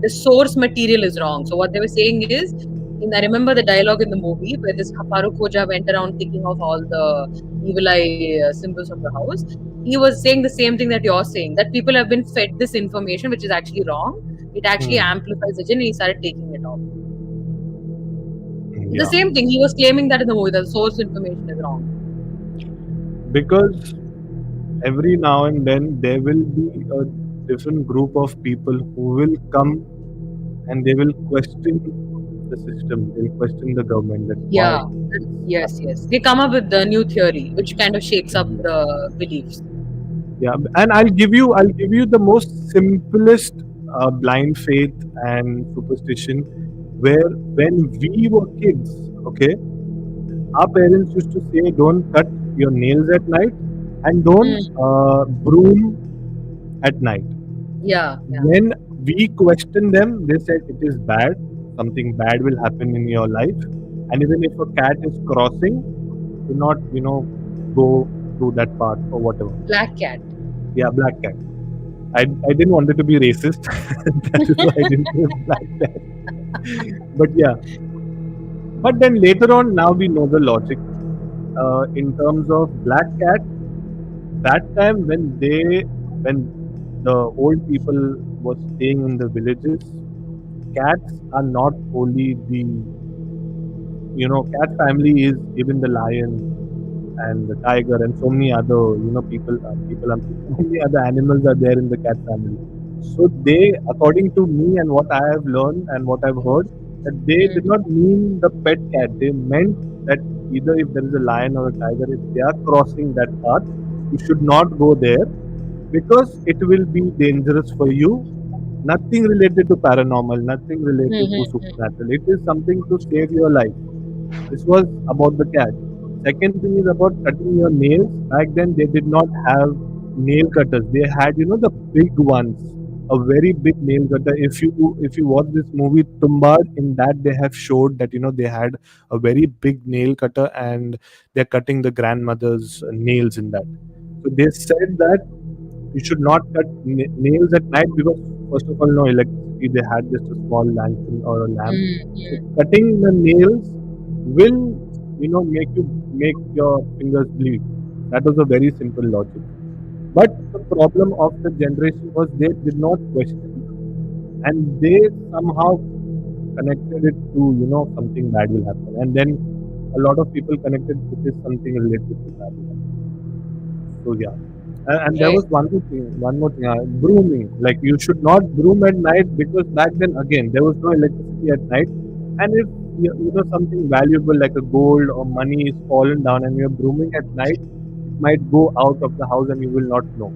the source material is wrong. So what they were saying is, I remember the dialogue in the movie where this Farooq Hoja went around ticking off all the evil eye symbols of the house. He was saying the same thing that you're saying, that people have been fed this information, which is actually wrong. It actually Hmm. amplifies the jinn, and he started taking it off. The Yeah, same thing. He was claiming that in the movie, that the source information is wrong. because every now and then there will be a different group of people who will come and they will question the system. They'll question the government that why Yeah. this Yes, yes. happens. They come up with the new theory, which kind of shakes up Yeah. the beliefs. Yeah, and I'll give you the most simplest blind faith and superstition, where when we were kids, okay, our parents used to say, don't cut your nails at night and don't Mm. broom at night. Yeah, yeah. When we questioned them, they said it is bad, something bad will happen in your life. And even if a cat is crossing, do not, go through that path or whatever. Black cat. Yeah, black cat. I didn't want it to be racist. That is why I didn't say black cat. But yeah, but then later on, now we know the logic. In terms of black cat, that time when the old people were staying in the villages, cats are not only cat family is even the lion and the tiger and so many other so many other animals are there in the cat family. So they, according to me and what I have learned and what I've heard, that they did Mm. not mean the pet cat. They meant that either if there is a lion or a tiger, if they are crossing that path, you should not go there because it will be dangerous for you. Nothing related to paranormal, nothing related to Mm-hmm. supernatural. It is something to save your life. This was about the cat. Second thing is about cutting your nails. Back then, they did not have nail cutters. They had, the big ones, a very big nail cutter. If you watch this movie Tumbad, in that they have showed that they had a very big nail cutter and they're cutting the grandmother's nails in that. So they said that you should not cut nails at night because first of all, no electricity. They had just a small lantern or a lamp. So Mm-hmm. cutting the nails will make your fingers bleed. That was a very simple logic. But the problem of the generation was they did not question, and they somehow connected it to something bad will happen, and then a lot of people connected it is something related to bad will happen. So yeah. And there Right. was one more thing, brooming. Like you should not broom at night because back then again there was no electricity at night, and if something valuable like a gold or money is fallen down and you're brooming at night, it might go out of the house and you will not know.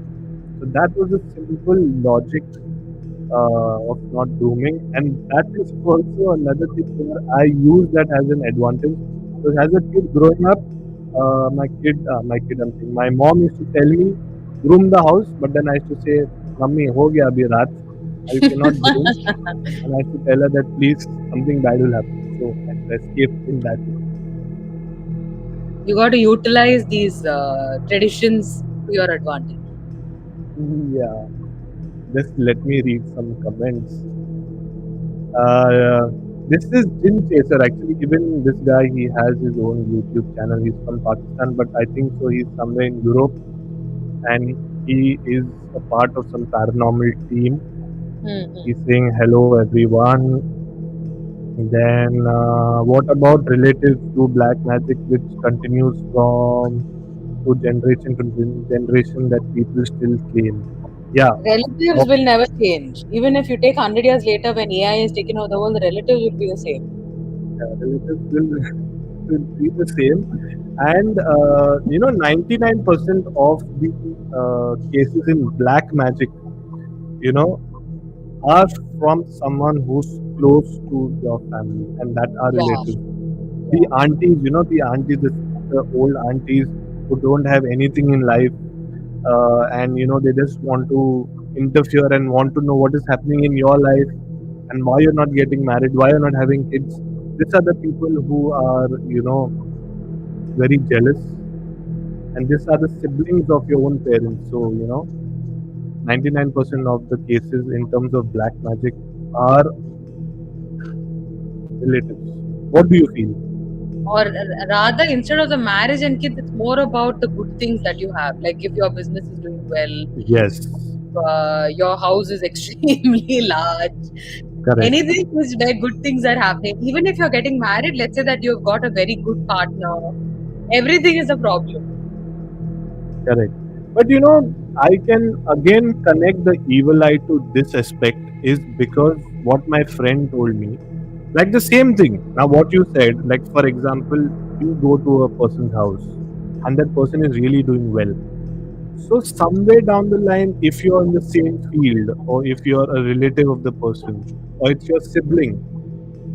So that was a simple logic of not grooming, and that is also another thing where I use that as an advantage. Because as a kid growing up, I'm saying, my mom used to tell me, groom the house, but then I used to say, "Mummy, ho gaya abhi raat, you cannot groom," and I used to tell her that please, something bad will happen. So I should escape in that way. You got to utilize these traditions to your advantage. Yeah, just let me read some comments. Uh, this is Jin Chaser. Actually, even this guy, he has his own YouTube channel. He's from Pakistan, but I think so. He's somewhere in Europe, and he is a part of some paranormal team. Mm-hmm. He's saying hello, everyone. Then, what about relatives do black magic, which continues from to generation to generation that people still claim? Yeah, Relatives will never change. Even if you take 100 years later when AI is taking over the world, the relatives will be the same. relatives will be the same. And 99% of the cases in black magic, you know, are from someone who's close to your family, and that are Yeah, relatives. The yeah. aunties, the old aunties who don't have anything in life, and they just want to interfere and want to know what is happening in your life and why you're not getting married, why you're not having kids. These are the people who are, very jealous, and these are the siblings of your own parents. So 99% of the cases in terms of black magic are relatives. What do you feel? Or rather, instead of the marriage and kids, it's more about the good things that you have. Like if your business is doing well, Yes, your house is extremely large, correct, anything which like good things are happening. Even if you're getting married, let's say that you've got a very good partner, everything is a problem. correct. But I can again connect the evil eye to this aspect is because what my friend told me, like the same thing. Now, what you said, like for example, you go to a person's house and that person is really doing well. So somewhere down the line, if you're in the same field, or if you're a relative of the person, or it's your sibling,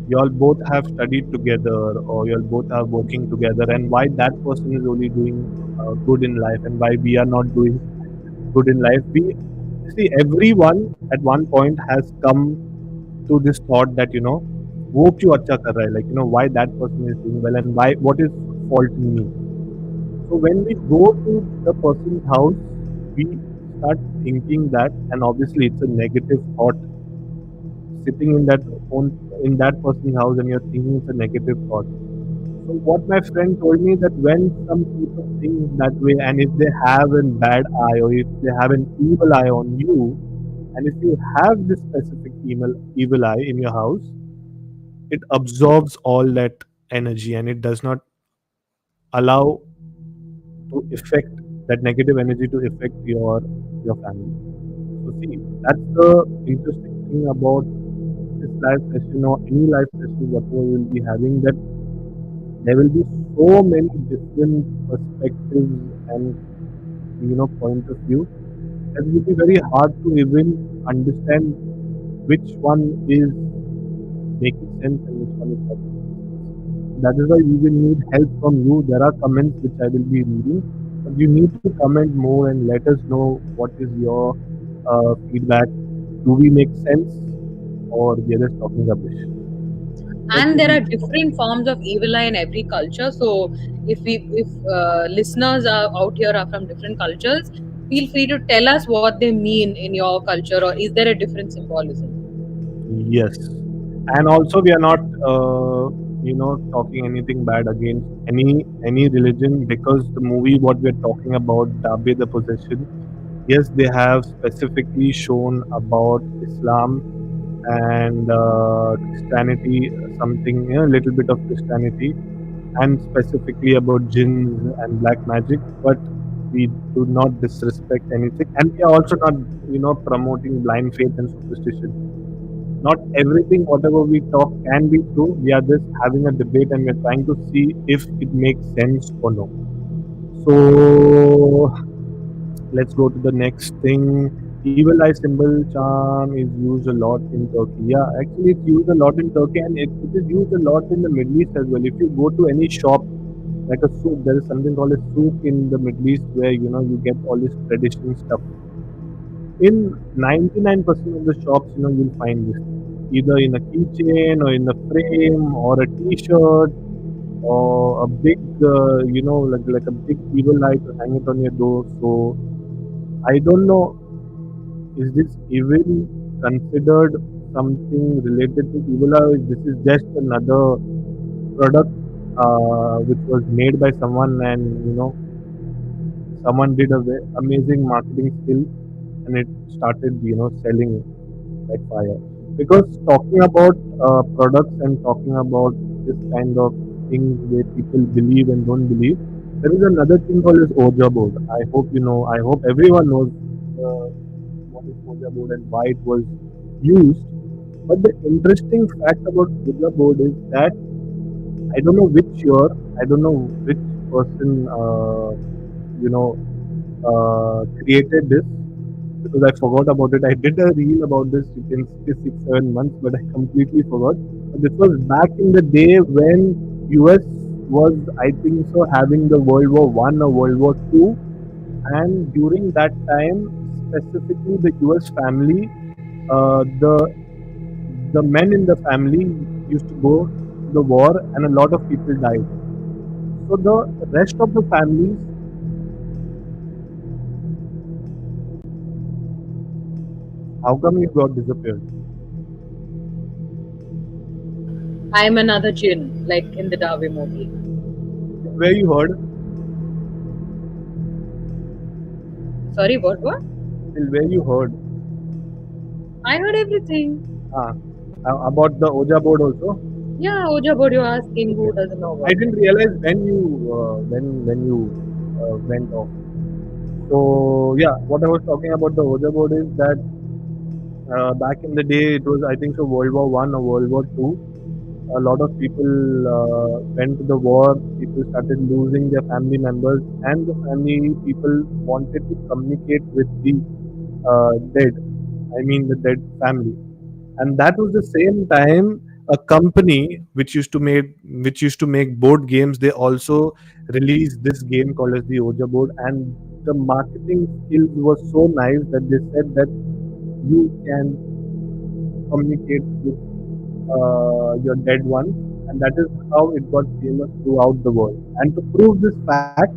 you all both have studied together, or you all both are working together, and why that person is only doing good in life, and why we are not doing good in life. We see everyone at one point has come to this thought that वो क्यों अच्छा कर रहा है, like why that person is doing well and why what is fault in me. So when we go to the person's house, we start thinking that, and obviously it's a negative thought sitting in that person's house, and you're thinking it's a negative thought. So what my friend told me that when some people think that way, and if they have a bad eye or if they have an evil eye on you, and if you have this specific evil eye in your house, it absorbs all that energy and it does not allow to affect that negative energy to affect your family. So see, that's the interesting thing about this live session or any live session, whatever we'll be having, that there will be so many different perspectives and point of view that it will be very hard to even understand which one is making sense and which one is not making sense. That is why we will need help from you. There are comments which I will be reading, but you need to comment more and let us know what is your feedback. Do we make sense or we are just talking rubbish? Let And there me are different forms of evil eye in every culture. So if listeners are out here are from different cultures, feel free to tell us what they mean in your culture, or is there a different symbolism? yes, and also we are not talking anything bad against any religion, because the movie what we are talking about, Dabbe the Possession, yes, they have specifically shown about Islam and Christianity, something, a little bit of Christianity, and specifically about jinns and black magic. But we do not disrespect anything, and we are also not, promoting blind faith and superstition. Not everything, whatever we talk, can be true. We are just having a debate and we're trying to see if it makes sense or no. So let's go to the next thing. Evil eye symbol charm is used a lot in Turkey. Yeah, actually, it's used a lot in Turkey, and it is used a lot in the Middle East as well. If you go to any shop, like a souk, there is something called a souk in the Middle East where you get all this traditional stuff. In 99% of the shops, you'll find this either in a keychain or in a frame or a T-shirt or a big, like a big evil eye to hang it on your door. So I don't know, is this even considered something related to evil eye? Or this is just another product which was made by someone, and someone did a amazing marketing skill, and it started selling like fire. Because talking about products and talking about this kind of things where people believe and don't believe, there is another thing called as Oja board. I hope you know. I hope everyone knows what is Oja board and why it was used. But the interesting fact about Oja board is that I don't know which year, I don't know which person, you know, created this, because I forgot about it. I did a reel about this, you can say 6 7 months, but I completely forgot. But this was back in the day when US was, I think so, having the World War I or World War II, and during that time, specifically the US family, the men in the family used to go to the war, and a lot of people died. So the rest of the families, how come you got disappeared? I'm another jinn, like in the Dawe movie. Where you heard? Sorry, what? Till where you heard? I heard everything. Ah, about the Oja board also. Yeah, Oja, what you're asking, Okay. who doesn't know I about didn't it? realize when you went off. So yeah, what I was talking about the Oja board is that back in the day it was, I think so, World War I or World War II. A lot of people went to the war. People started losing their family members, and the family people wanted to communicate with the dead. I mean the dead family. And that was the same time a company which used to make board games, they also released this game called as the Oja board, and the marketing skills were so nice that they said that you can communicate with your dead ones, and that is how it got famous throughout the world. And to prove this fact,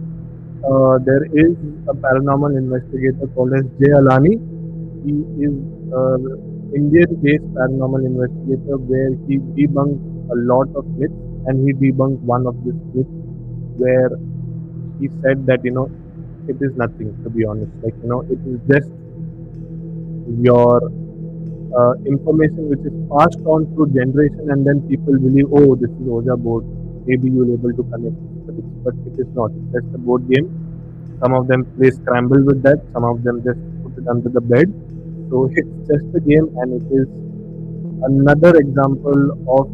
there is a paranormal investigator called as Jay Alani. He is an Indian-based paranormal investigator where he debunks a lot of myths, and he debunked one of these myths where he said that it is nothing, to be honest. Like it is just your information which is passed on through generation, and then people believe, oh, this is Oja board. Maybe you'll able to connect, but it is not. It's just a board game. Some of them play scramble with that. Some of them just put it under the bed. So it's just a game, and it is another example of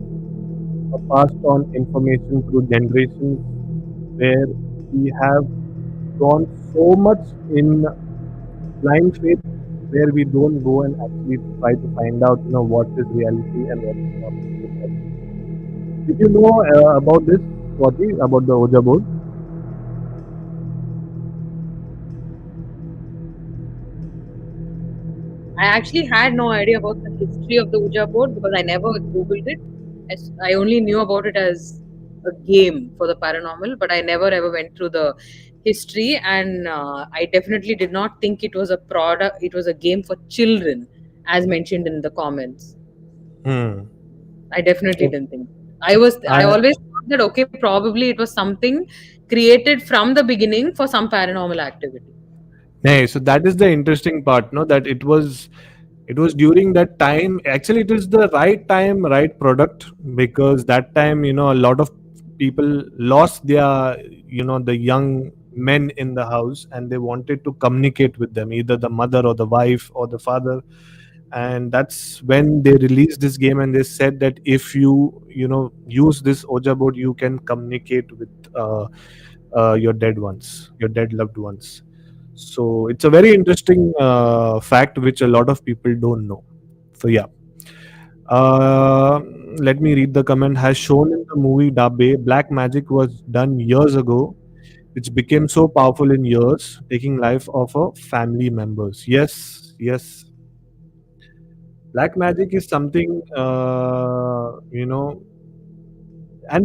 a passed on information through generations, where we have gone so much in blind faith where we don't go and actually try to find out, what is reality and what is not. Did you know about this, Swati, about the Oja board? I actually had no idea about the history of the Ouija board because I never Googled it. I only knew about it as a game for the paranormal, but I never ever went through the history. And I definitely did not think it was a product, it was a game for children, as mentioned in the comments. Hmm. I definitely So didn't think. I I always thought that, okay, probably it was something created from the beginning for some paranormal activity. Hey, so that is the interesting part, no? That it was during that time. Actually, it is the right time, right product, because that time, a lot of people lost their, the young men in the house, and they wanted to communicate with them, either the mother or the wife or the father. And that's when they released this game, and they said that if you use this Oja board, you can communicate with your dead ones, your dead loved ones. So it's a very interesting fact which a lot of people don't know. So yeah, uh, let me read the comment. Has shown in the movie Dabbe, black magic was done years ago, which became so powerful in years, taking life of a family members. Yes, yes. Black magic is something, and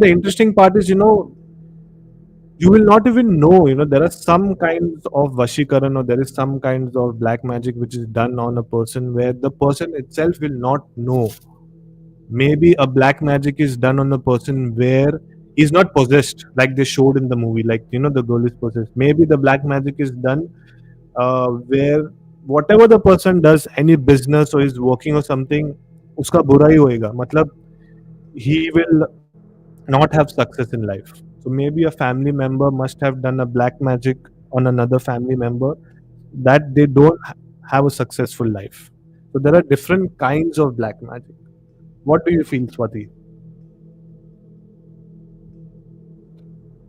the interesting part is, you will not even know, there are some kinds of vashikaran, or there is some kinds of black magic which is done on a person where the person itself will not know. Maybe a black magic is done on a person where he's not possessed, like they showed in the movie, like, the girl is possessed. Maybe the black magic is done where whatever the person does, any business or is working or something, uska bura hi hoega, matlab he will not have success in life. So maybe a family member must have done a black magic on another family member, that they don't have a successful life. So there are different kinds of black magic. What do you feel, Swati?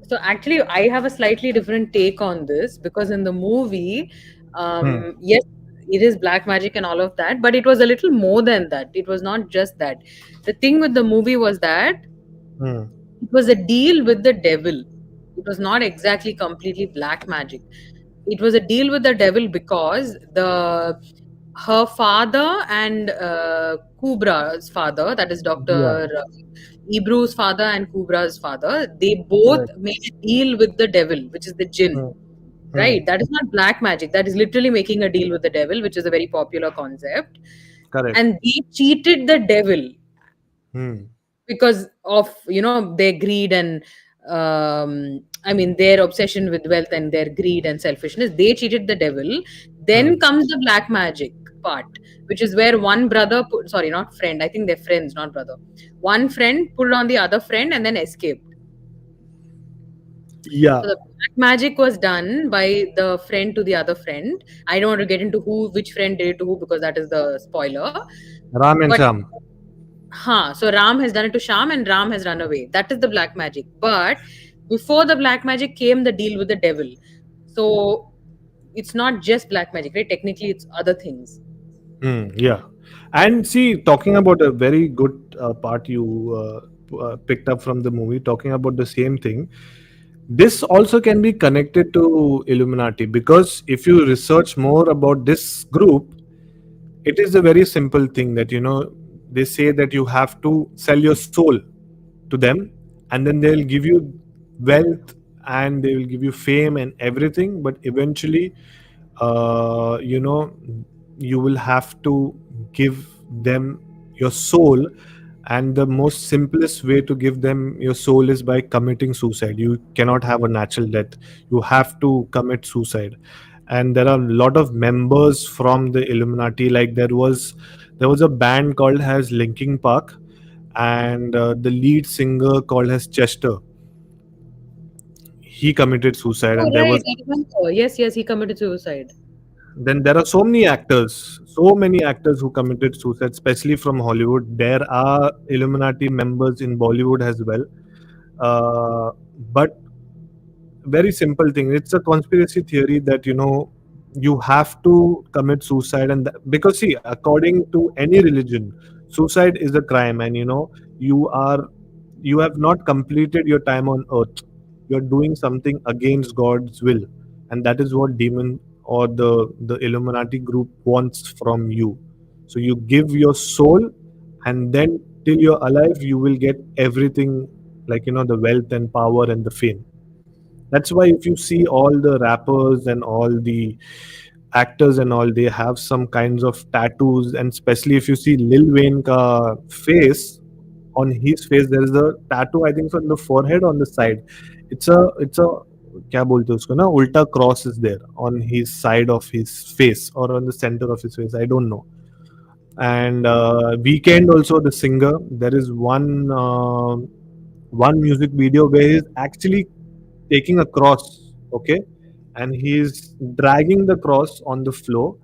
So actually, I have a slightly different take on this because in the movie, Hmm. yes, it is black magic and all of that, but it was a little more than that. It was not just that. The thing with the movie was that Hmm. it was a deal with the devil. It was not exactly completely black magic. It was a deal with the devil because the her father and Kubra's father, that is Yeah. Dr. Ibru's father and Kubra's father, they both Correct. made a deal with the devil, which is the jinn. Hmm. Hmm. Right? That is not black magic. That is literally making a deal with the devil, which is a very popular concept. Correct. And they cheated the devil Hmm. because of their greed and I mean their obsession with wealth and their greed and selfishness. They cheated the devil. Then Hmm. comes the black magic part, which is where one brother put, sorry, not friend, I think they're friends, not brother. One friend pulled on the other friend and then escaped. Yeah. So the black magic was done by the friend to the other friend. I don't want to get into who which friend did it to who because that is the spoiler. Ram and But Sham. so Ram has done it to Sham and Ram has run away. That is the black magic. But before the black magic came the deal with the devil. So it's not just black magic, right? Technically, it's other things. Hmm. Yeah. And see, talking about a very good part you picked up from the movie, talking about the same thing. This also can be connected to Illuminati, because if you research more about this group, it is a very simple thing that, they say that you have to sell your soul to them, and then they'll give you wealth, and they will give you fame and everything, but eventually, you know you will have to give them your soul, and the most simplest way to give them your soul is by committing suicide. You cannot have a natural death, you have to commit suicide. And there are a lot of members from the Illuminati, like there was a band called as Linkin Park, and the lead singer called as Chester, he committed suicide. Oh, And there right. was I remember. Yes, yes, he committed suicide. then there are so many actors who committed suicide, especially from Hollywood. There are Illuminati members in Bollywood as well. But very simple thing, it's a conspiracy theory that, you have to commit suicide, and because see, according to any religion, suicide is a crime, and you are you have not completed your time on earth. You're doing something against God's will, and that is what demon or the Illuminati group wants from you. So you give your soul, and then till you're alive you will get everything, like the wealth and power and the fame. That's why if you see all the rappers and all the actors and all, they have some kinds of tattoos, and especially if you see Lil Wayne ka face, on his face there is a tattoo, I think so, on the forehead on the side. It's a क्या बोलते हैं उसको ना, ulta cross is there on his side of his face or on the center of his face, I don't know. And Weekend also, the singer, there is one music video where he's actually taking a cross, okay, and he's dragging the cross on the floor,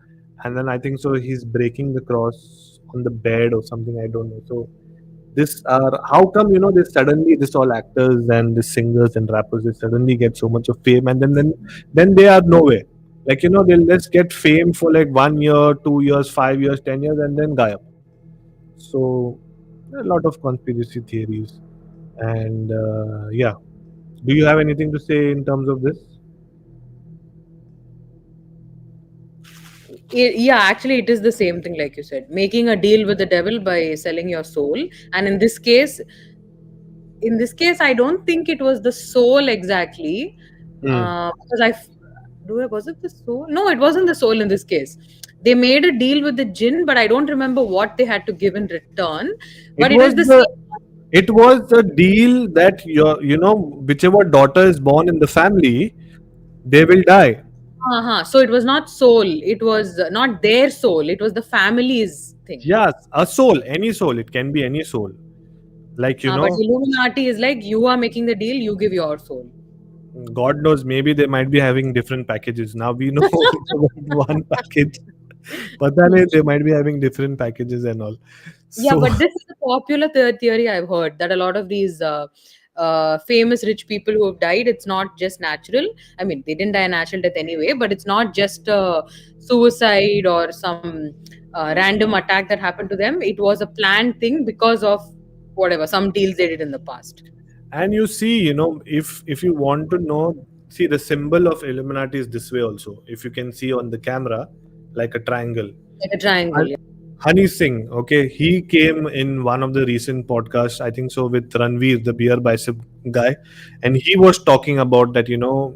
and then I think so he's breaking the cross on the bed or something, I don't know. So this are how come they suddenly, this all actors and the singers and rappers, they suddenly get so much of fame, and then they are nowhere. Like they'll just get fame for like 1 year, 2 years, 5 years, 10 years, and then gayab. So there are a lot of conspiracy theories, and yeah. Do you have anything to say in terms of this? Yeah, actually, it is the same thing, like you said, making a deal with the devil by selling your soul. And in this case, I don't think it was the soul exactly, Hmm. because was it the soul? No, it wasn't the soul in this case. They made a deal with the jinn, but I don't remember what they had to give in return. It But it was is the the same. it was the deal that whichever daughter is born in the family, they will die. Uh-huh. So it was not soul. It was not their soul. It was the family's thing. Yes, a soul, any soul. It can be any soul. Like But Illuminati is like, you are making the deal, you give your soul. God knows, maybe they might be having different packages. Now we know about one package. Pata nahi, they might be having different packages and all. Yeah, So but this is a popular theory I've heard, that a lot of these famous rich people who have died, it's not just natural. I mean, they didn't die a natural death anyway, but it's not just suicide or some random attack that happened to them. It was a planned thing because of whatever, some deals they did in the past. and you see, if you want to know, see the symbol of Illuminati is this way also. If you can see on the camera, like a triangle. Like a triangle. Yeah. Honey Singh, okay, he came in one of the recent podcasts, I think so, with Ranveer, the beer bicep guy, and he was talking about that.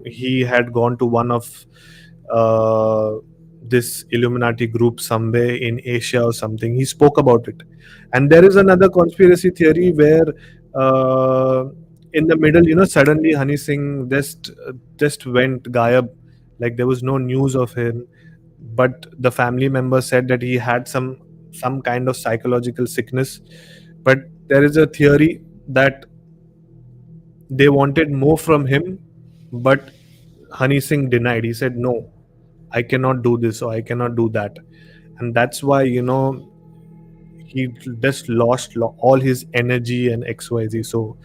He had gone to one of uh, this Illuminati group somewhere in Asia or something. He spoke about it, and there is another conspiracy theory where in the middle, suddenly Honey Singh just went gayab, like there was no news of him, but the family member said that he had some kind of psychological sickness. But there is a theory that they wanted more from him, but Honey Singh denied. He said, no, I cannot do this or I cannot do that. And that's why he just lost all his energy and XYZ. So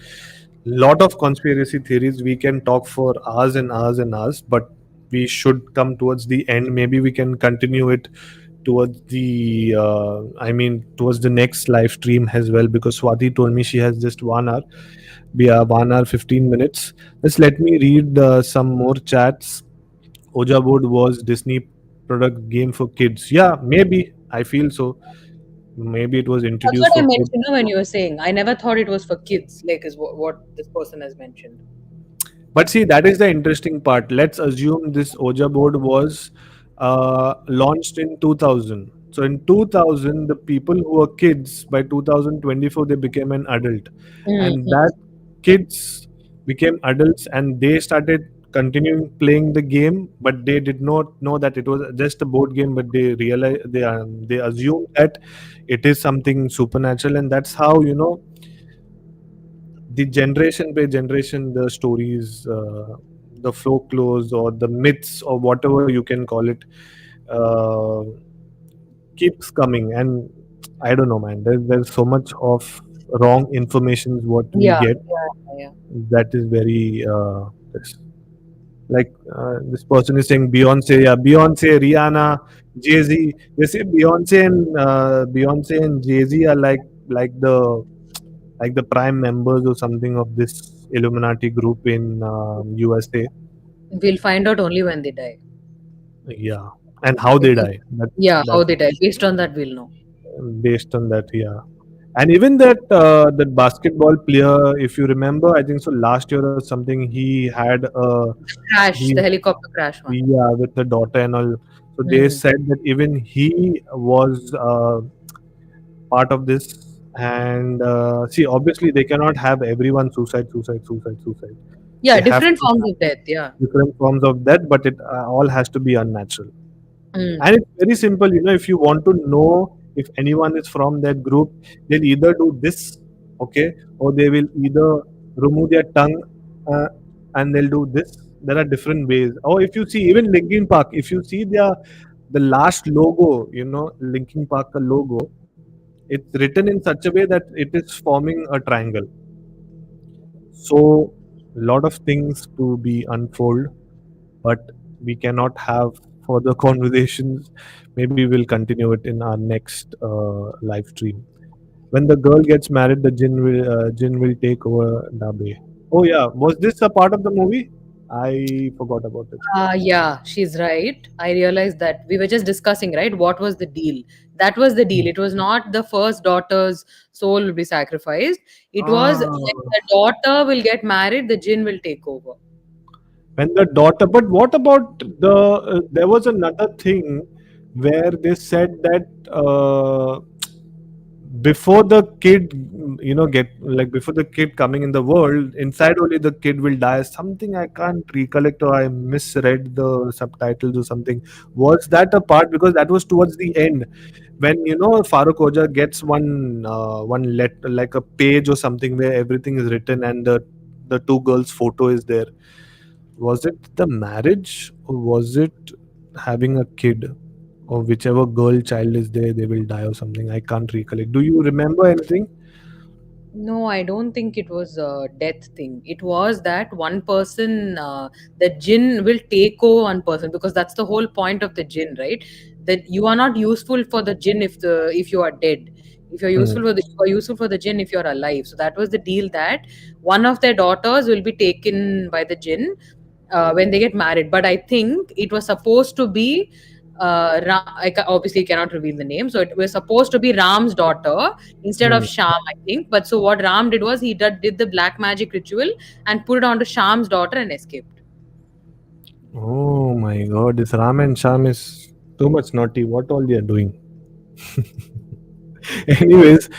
lot of conspiracy theories, we can talk for hours and hours and hours, but we should come towards the end. Maybe we can continue it towards the towards the next live stream as well, because Swati told me she has just 1 hour. We are 1 hour 15 minutes. Just let me read some more chats. Oja board was Disney product game for kids. Yeah, maybe I feel so. Maybe it was That's introduced what I for kids. mentioned, no, when you were saying. I never thought it was for kids, like is what this person has mentioned. But see, that is the interesting part. Let's assume this Oja board was launched in 2000. So in 2000, the people who were kids, by 2024 they became an adult, and Mhm. that kids became adults and they started continuing playing the game, but they did not know that it was just a board game. But they realized, they assumed that it is something supernatural, and that's how the generation by generation, the stories, the folklores or the myths or whatever you can call it, uh, keeps coming. And I don't know, man, there's so much of wrong information what we Yeah, get, yeah, yeah. that is very this. Like this person is saying Beyonce, yeah, Beyonce, Rihanna, Jay Z. They say Beyonce and Jay Z are like the prime members or something of this Illuminati group in USA. We'll find out only when they die. Yeah, and how they Because, die. That's yeah, how that's they die. Based on that, we'll know. based on that. Yeah, and even that basketball player, if you remember, I think so last year or something, he had Crash, he the helicopter crash one. yeah, with the daughter and all. So they Hmm. said that even he was part of this. And see, obviously, they cannot have everyone suicide, suicide, suicide, suicide. Yeah, They have different to forms have of death. Yeah. different forms of that, but it all has to be unnatural. Mm. And it's very simple, if you want to know if anyone is from that group, they'll either do this, okay, or they will either remove their tongue uh, and they'll do this. There are different ways. Or if you see even Linkin Park, if you see the last logo, Linkin Park logo, it's written in such a way that it is forming a triangle. So a lot of things to be unfold, but we cannot have further conversations. Maybe we'll continue it in our next live stream. When the girl gets married, the jinn will take over Dabbe. Oh yeah, was this a part of the movie? I forgot about it. Yeah, she's right. I realized that we were just discussing, right? What was the deal? That was the deal. It was not the first daughter's soul will be sacrificed. It was when Ah, the daughter will get married, the jinn will take over. when the daughter. But what about there was another thing where they said that before the kid get like before the kid coming in the world, inside only the kid will die, something I can't recollect, or I misread the subtitles or something. Was that a part? Because that was towards the end, when Farooq Oja gets one let like a page or something where everything is written and the two girls photo is there. Was it the marriage, or was it having a kid, or whichever girl child is there, they will die or something? I can't recollect. Do you remember anything? No, I don't think it was a death thing. It was that one person, the jinn will take over one person because that's the whole point of the jinn, right? That you are not useful for the jinn if you are dead. If you're Hmm. useful for you are useful for the jinn if you're alive. So that was the deal that one of their daughters will be taken by the jinn when they get married. But I think it was supposed to be obviously cannot reveal the name. So it was supposed to be Ram's daughter instead of Hmm. Sham, I think. But so what Ram did was he did the black magic ritual and put it onto Sham's daughter and escaped. Oh my God, this Ram and Sham is too much naughty. What all they are doing? Anyways,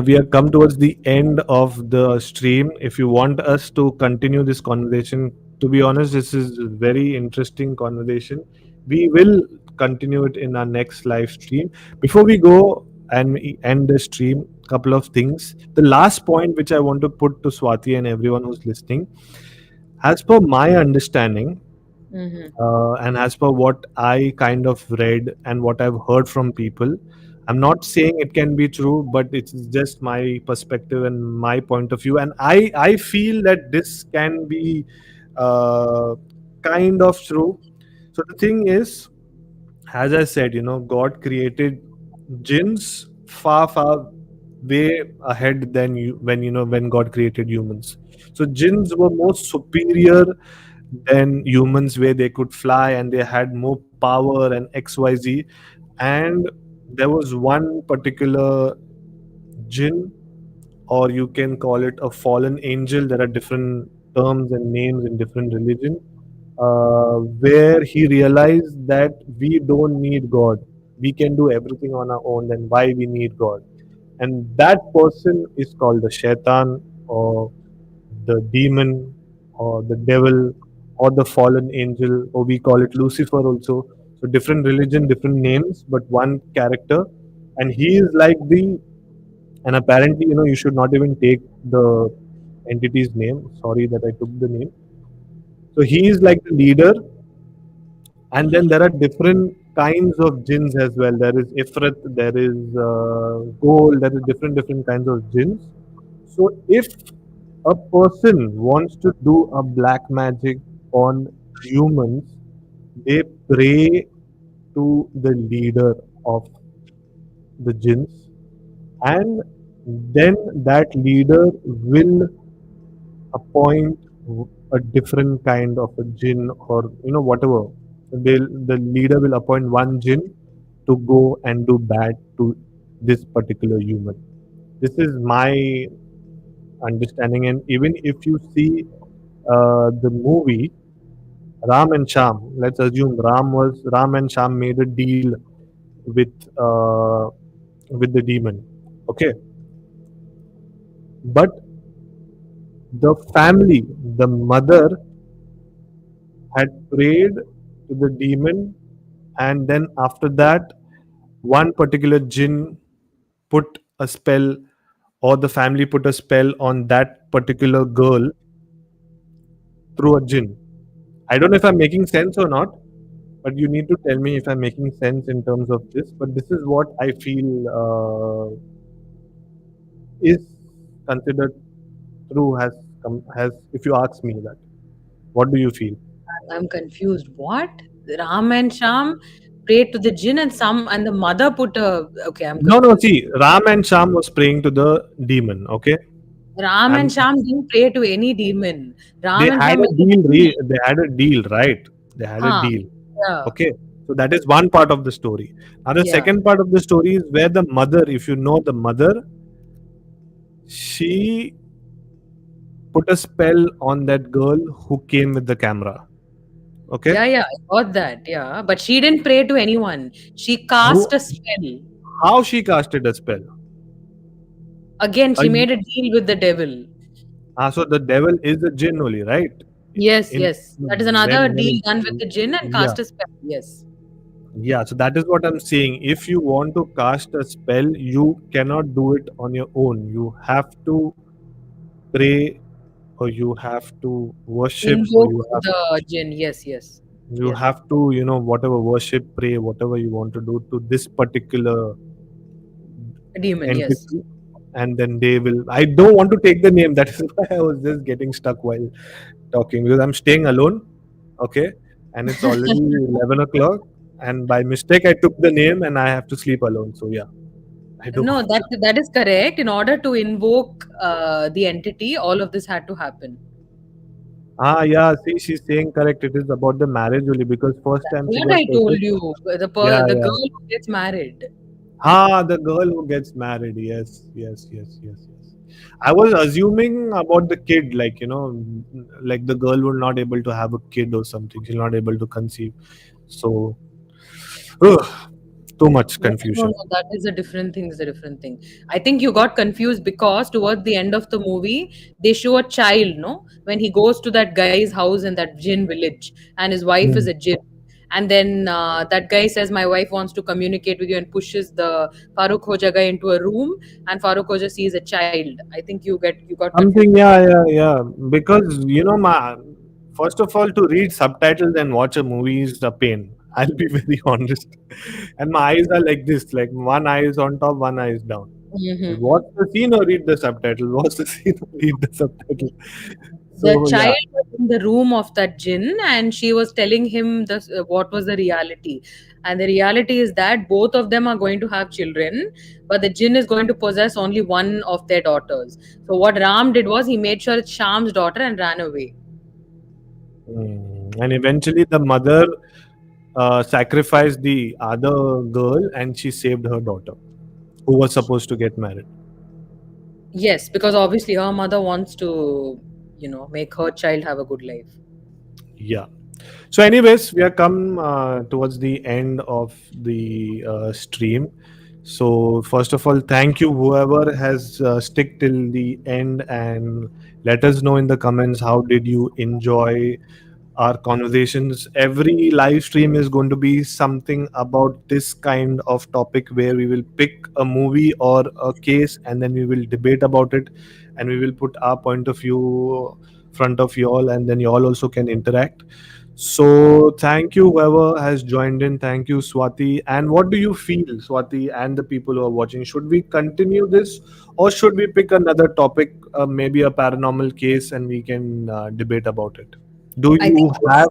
we have come towards the end of the stream. If you want us to continue this conversation, to be honest, this is a very interesting conversation. We will continue it in our next live stream. Before we go and end the stream, couple of things. The last point which I want to put to Swati and everyone who's listening, as per my understanding, Mm-hmm. and as per what I kind of read and what I've heard from people, I'm not saying it can be true, but it's just my perspective and my point of view. And I feel that this can be uh, kind of true. So the thing is, as I said, God created jinns far, far way ahead than when God created humans. So jinns were more superior than humans, where they could fly and they had more power and XYZ. And there was one particular jinn, or you can call it a fallen angel. There are different terms and names in different religion, where he realized that we don't need God. We can do everything on our own. Then why we need God? And that person is called the shaitan, or the demon, or the devil, or the fallen angel, or we call it Lucifer also. So different religion, different names, but one character. And he is like and apparently, you should not even take the entity's name. Sorry that I took the name. So he is like the leader. And then there are different kinds of jinns as well. There is Ifrit, there is Gold, there is different kinds of jinns. So if a person wants to do a black magic on humans, they pray to the leader of the jinns, and then that leader will appoint a different kind of a jinn, or whatever. The leader will appoint one jinn to go and do bad to this particular human. This is my understanding. And even if you see the movie Ram and Sham, let's assume Ram and Sham made a deal with uh, with the demon. Okay, but the family, the mother had prayed to the demon, and then after that, one particular jinn put a spell, or the family put a spell on that particular girl through a jinn. I don't know if I'm making sense or not, but you need to tell me if I'm making sense in terms of this. But this is what I feel is considered true, has, if you ask me that. What do you feel? I'm confused. What? Ram and Sham prayed to the jinn and the mother put a. Okay, I'm No, no. confused. See, Ram and Sham was praying to the demon. Okay, Ram and and Sham didn't pray to any demon. Ram they and had Sham a made a deal. deal. They had a deal, right? They had a Huh. deal. Yeah. Okay, so that is one part of the story. Now, the Yeah. second part of the story is where the mother, if you know the mother, she put a spell on that girl who came with the camera. Okay, Yeah, yeah, I got that. Yeah. But she didn't pray to anyone. She cast who? a spell. How she casted a spell? Again, A, she made a deal with the devil. so the devil is a jinn only, right? Yes, In yes. That is another when deal done with the jinn and yeah, cast a spell. Yes. yeah. So that is what I'm saying. If you want to cast a spell, you cannot do it on your own. You have to pray, or you have to worship, or Invoke the jinn. Yes, yes. you Yes. have to whatever, worship, pray, whatever you want to do to this particular A demon. Yes. entity, and then they will. I don't want to take the name. That is why I was just getting stuck while talking, because I'm staying alone. Okay, and it's already 11 o'clock, and by mistake I took the name, and I have to sleep alone. So yeah, I don't No, want that to. that is correct. In order to invoke the entity, all of this had to happen. Yeah. See, she's saying correct. It is about the marriage only, because first That's time she what got I told possessed. you. Yeah, The yeah. girl who gets married. The girl who gets married. Yes, yes, yes, yes, yes. I was assuming about the kid, like like the girl will not able to have a kid or something. She's not able to conceive. So, ugh, too much No, no, confusion. no, that is a different thing. Is a different thing. I think you got confused because towards the end of the movie, they show a child, no, when he goes to that guy's house in that Jinn village, and his wife is Mm. a Jinn. And then that guy says, "My wife wants to communicate with you," and pushes the Farooq Hoja guy into a room, and Farooq Hoja sees a child. I think you got confused Something, with that. yeah, yeah, yeah. Because first of all, to read subtitles and watch a movie is a pain. I'll be very honest. And my eyes are like this, like one eye is on top, one eye is down. Like, Mm-hmm. watch the scene or read the subtitle. Watch the scene or read the subtitle. The So yeah. child was in the room of that jinn, and she was telling him what was the reality. And the reality is that both of them are going to have children, but the jinn is going to possess only one of their daughters. So what Ram did was he made sure it's Sham's daughter and ran away. And eventually the mother sacrificed the other girl, and she saved her daughter, who was supposed to get married. Yes, because obviously her mother wants to, make her child have a good life. Yeah. So, anyways, we are come towards the end of the stream. So, first of all, thank you whoever has stick till the end, and let us know in the comments how did you enjoy our conversations. Every live stream is going to be something about this kind of topic, where we will pick a movie or a case, and then we will debate about it, and we will put our point of view front of you all, and then you all also can interact. So thank you whoever has joined in. Thank you, Swati. And what do you feel, Swati, and the people who are watching? Should we continue this, or should we pick another topic, maybe a paranormal case, and we can debate about it? Do I think you have?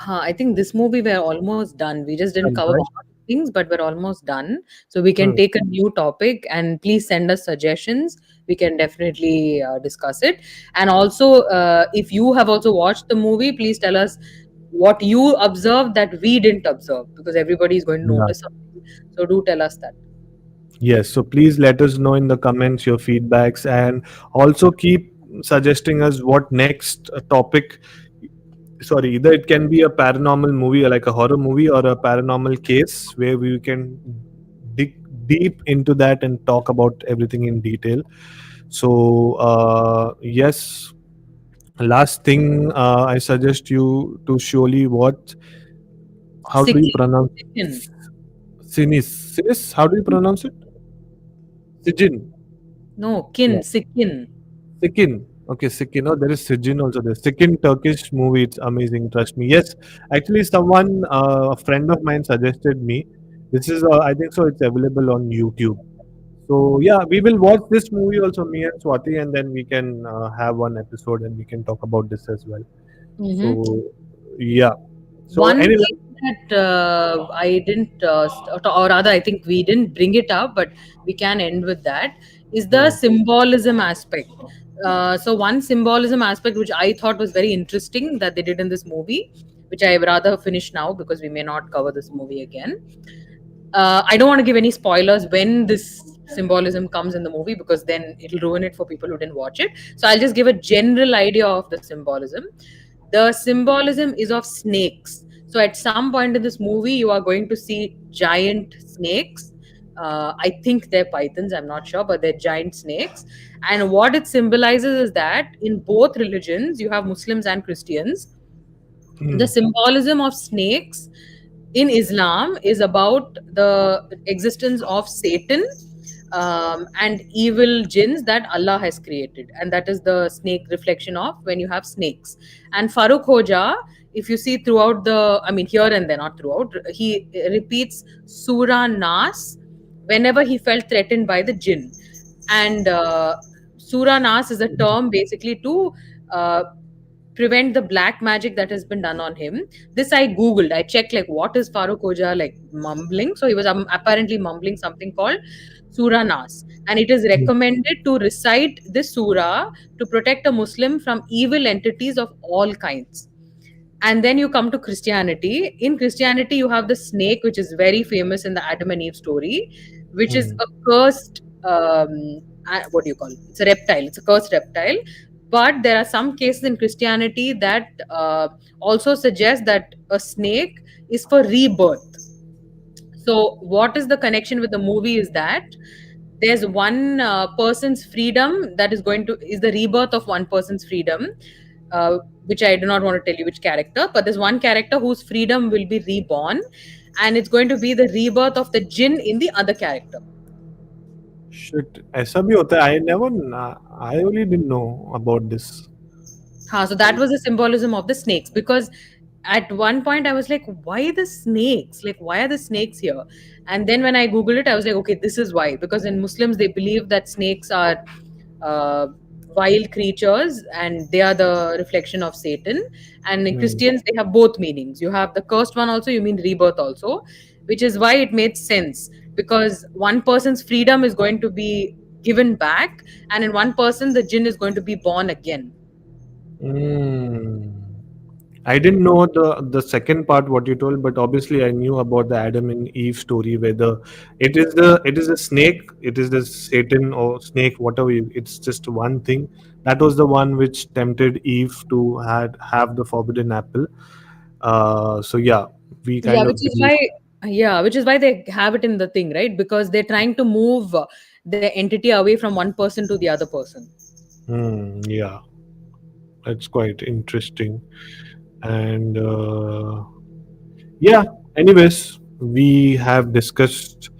I think this movie we're almost done. We just didn't Done, cover right? one or two things, but we're almost done. So we can Hmm. take a new topic and please send us suggestions. We can definitely discuss it. And also, if you have also watched the movie, please tell us what you observed that we didn't observe, because everybody is going to Yeah. notice something. So do tell us that. Yes. So please let us know in the comments your feedbacks, and also keep suggesting us what next topic. Sorry, either it can be a paranormal movie or like a horror movie, or a paranormal case where we can dig deep into that and talk about everything in detail. So yes, last thing, I suggest you to surely watch. How do you Sikin. pronounce Sikin. Sinis? Sinis? How do you pronounce it? Sijin. No, Yeah. Sikin. Sikin. Okay, Sikin. Oh, there is Sijin also there. Sikin Turkish movie. It's amazing. Trust me. Yes, actually, someone, a friend of mine, suggested me. This is, I think so. It's available on YouTube. So yeah, we will watch this movie also, me and Swati, and then we can have one episode and we can talk about this as well. Mm-hmm. So yeah. So One anyway. thing that I didn't, or rather, I think we didn't bring it up, but we can end with that, is the Hmm. symbolism aspect. So, one symbolism aspect which I thought was very interesting that they did in this movie, which I rather finish now because we may not cover this movie again. I don't want to give any spoilers when this symbolism comes in the movie because then it'll ruin it for people who didn't watch it. So I'll just give a general idea of the symbolism. The symbolism is of snakes. So at some point in this movie, you are going to see giant snakes. I think they're pythons, I'm not sure, but they're giant snakes. And what it symbolizes is that in both religions, you have Muslims and Christians, the Hmm. symbolism of snakes in Islam is about the existence of Satan and evil jinns that Allah has created. And that is the snake reflection of when you have snakes. And Farooq Hoja, if you see throughout I mean, here and there, not throughout, he repeats Surah Nas whenever he felt threatened by the jinn. And Surah Nas is a term basically to uh, prevent the black magic that has been done on him. This I googled. I checked like what is Farooq Oja like mumbling. So he was apparently mumbling something called Surah Nas, and it is Hmm. recommended to recite this surah to protect a Muslim from evil entities of all kinds. And then you come to Christianity. In Christianity, you have the snake, which is very famous in the Adam and Eve story, which is Hmm. a cursed, what do you call it? It's a reptile. It's a cursed reptile. But there are some cases in Christianity that also suggest that a snake is for rebirth. So, what is the connection with the movie is that there's one person's freedom that is the rebirth of one person's freedom, uh, which I do not want to tell you which character, but there's one character whose freedom will be reborn, and it's going to be the rebirth of the jinn in the other character. Shit. ऐसा भी होता है. I only didn't know about this. So that was the symbolism of the snakes, because at one point I was like, why the snakes? Like, why are the snakes here? And then when I Googled it, I was like, okay, this is why. Because in Muslims, they believe that snakes are uh, wild creatures and they are the reflection of Satan. And in Hmm. Christians, they have both meanings. You have the cursed one also, you mean rebirth also, which is why it made sense. Because one person's freedom is going to be given back, and in one person, the jinn is going to be born again. Mm. I didn't know the second part what you told, but obviously I knew about the Adam and Eve story. Whether it is a snake, it is the Satan or snake, whatever. It's just one thing. That was the one which tempted Eve to had have the forbidden apple. So yeah, we Yeah, kind which of is believe. why, yeah, which is why they have it in the thing, right? Because they're trying to move the entity away from one person to the other person. Hmm, yeah, that's quite interesting. And yeah, anyways, we have discussed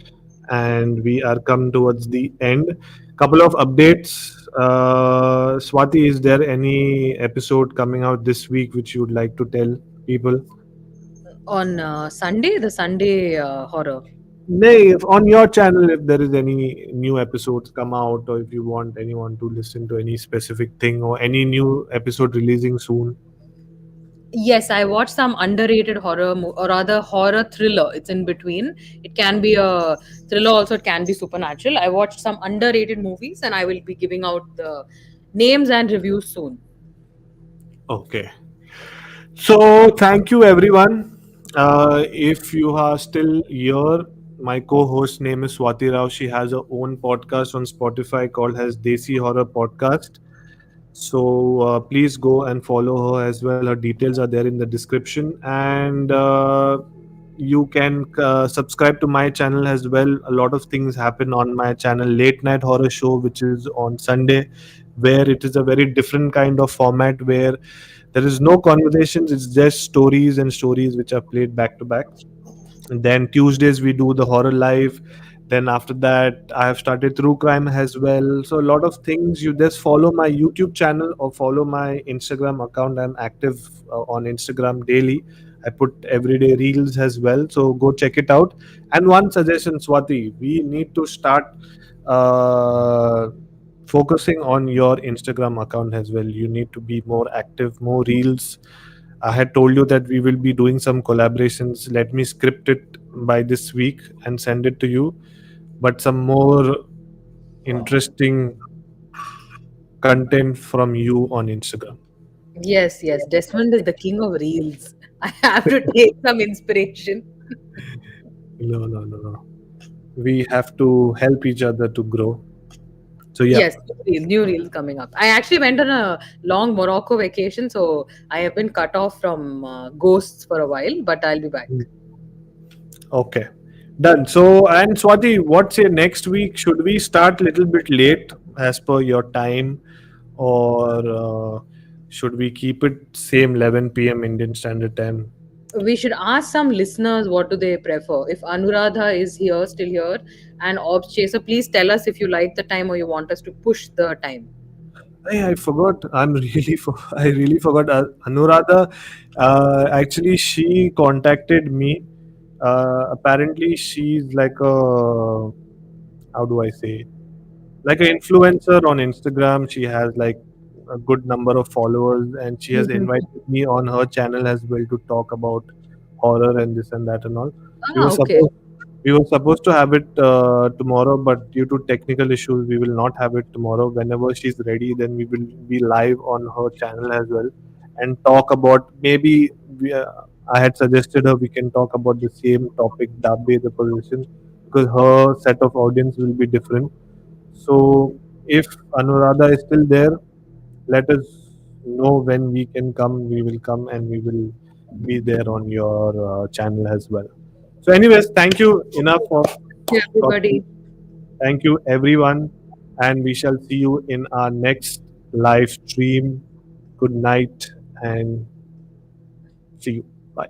and we are come towards the end. Couple of updates. Swati, is there any episode coming out this week which you would like to tell people? On Sunday, the Sunday horror. Nay, if on your channel, if there is any new episodes come out, or if you want anyone to listen to any specific thing, or any new episode releasing soon. Yes, I watched some underrated or rather horror thriller. It's in between. It can be a thriller, also it can be supernatural. I watched some underrated movies, and I will be giving out the names and reviews soon. Okay. So thank you everyone. If you are still here, my co-host name is Swati Rao. She has her own podcast on Spotify called as Desi Horror Podcast. So please go and follow her as well. Her details are there in the description, and you can subscribe to my channel as well. A lot of things happen on my channel. Late night horror show, which is on Sunday, where it is a very different kind of format where there is no conversations. It's just stories and stories which are played back to back. And then Tuesdays we do the horror live. Then after that, I have started true crime as well. So a lot of things. You just follow my YouTube channel or follow my Instagram account. I'm active on Instagram daily. I put everyday reels as well. So go check it out. And one suggestion, Swati, we need to start uh, focusing on your Instagram account as well. You need to be more active, more reels. I had told you that we will be doing some collaborations. Let me script it by this week and send it to you. But some more interesting content from you on Instagram. Yes, yes. Desmond is the king of reels. I have to take some inspiration. No, no, no, no. We have to help each other to grow. So yeah. Yes, new reels coming up. I actually went on a long Morocco vacation, so I have been cut off from ghosts for a while, but I'll be back. Okay. Done. So and Swati, what's your next week? Should we start little bit late as per your time, or should we keep it same 11 p.m. Indian Standard Time? We should ask some listeners what do they prefer. If Anuradha is here, still here, and Orbs Chaser, please tell us if you like the time or you want us to push the time. Hey, I forgot. I'm really I really forgot. Anuradha, actually, she contacted me. Apparently, she's like a, how do I say, like an influencer on Instagram. She has like a good number of followers, and she has Mhm. invited me on her channel as well to talk about horror and this and that and all. We were Ah, okay. supposed we were supposed to have it tomorrow, but due to technical issues, we will not have it tomorrow. Whenever she's ready, then we will be live on her channel as well and talk about maybe. I had suggested her we can talk about the same topic, Dabbe, the position, because her set of audience will be different. So if Anuradha is still there, let us know when we can come. We will come and we will be there on your channel as well. So, anyways, thank you enough of Yeah, talking. everybody. Thank you, everyone, and we shall see you in our next live stream. Good night and see you. Bye.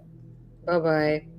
Bye bye.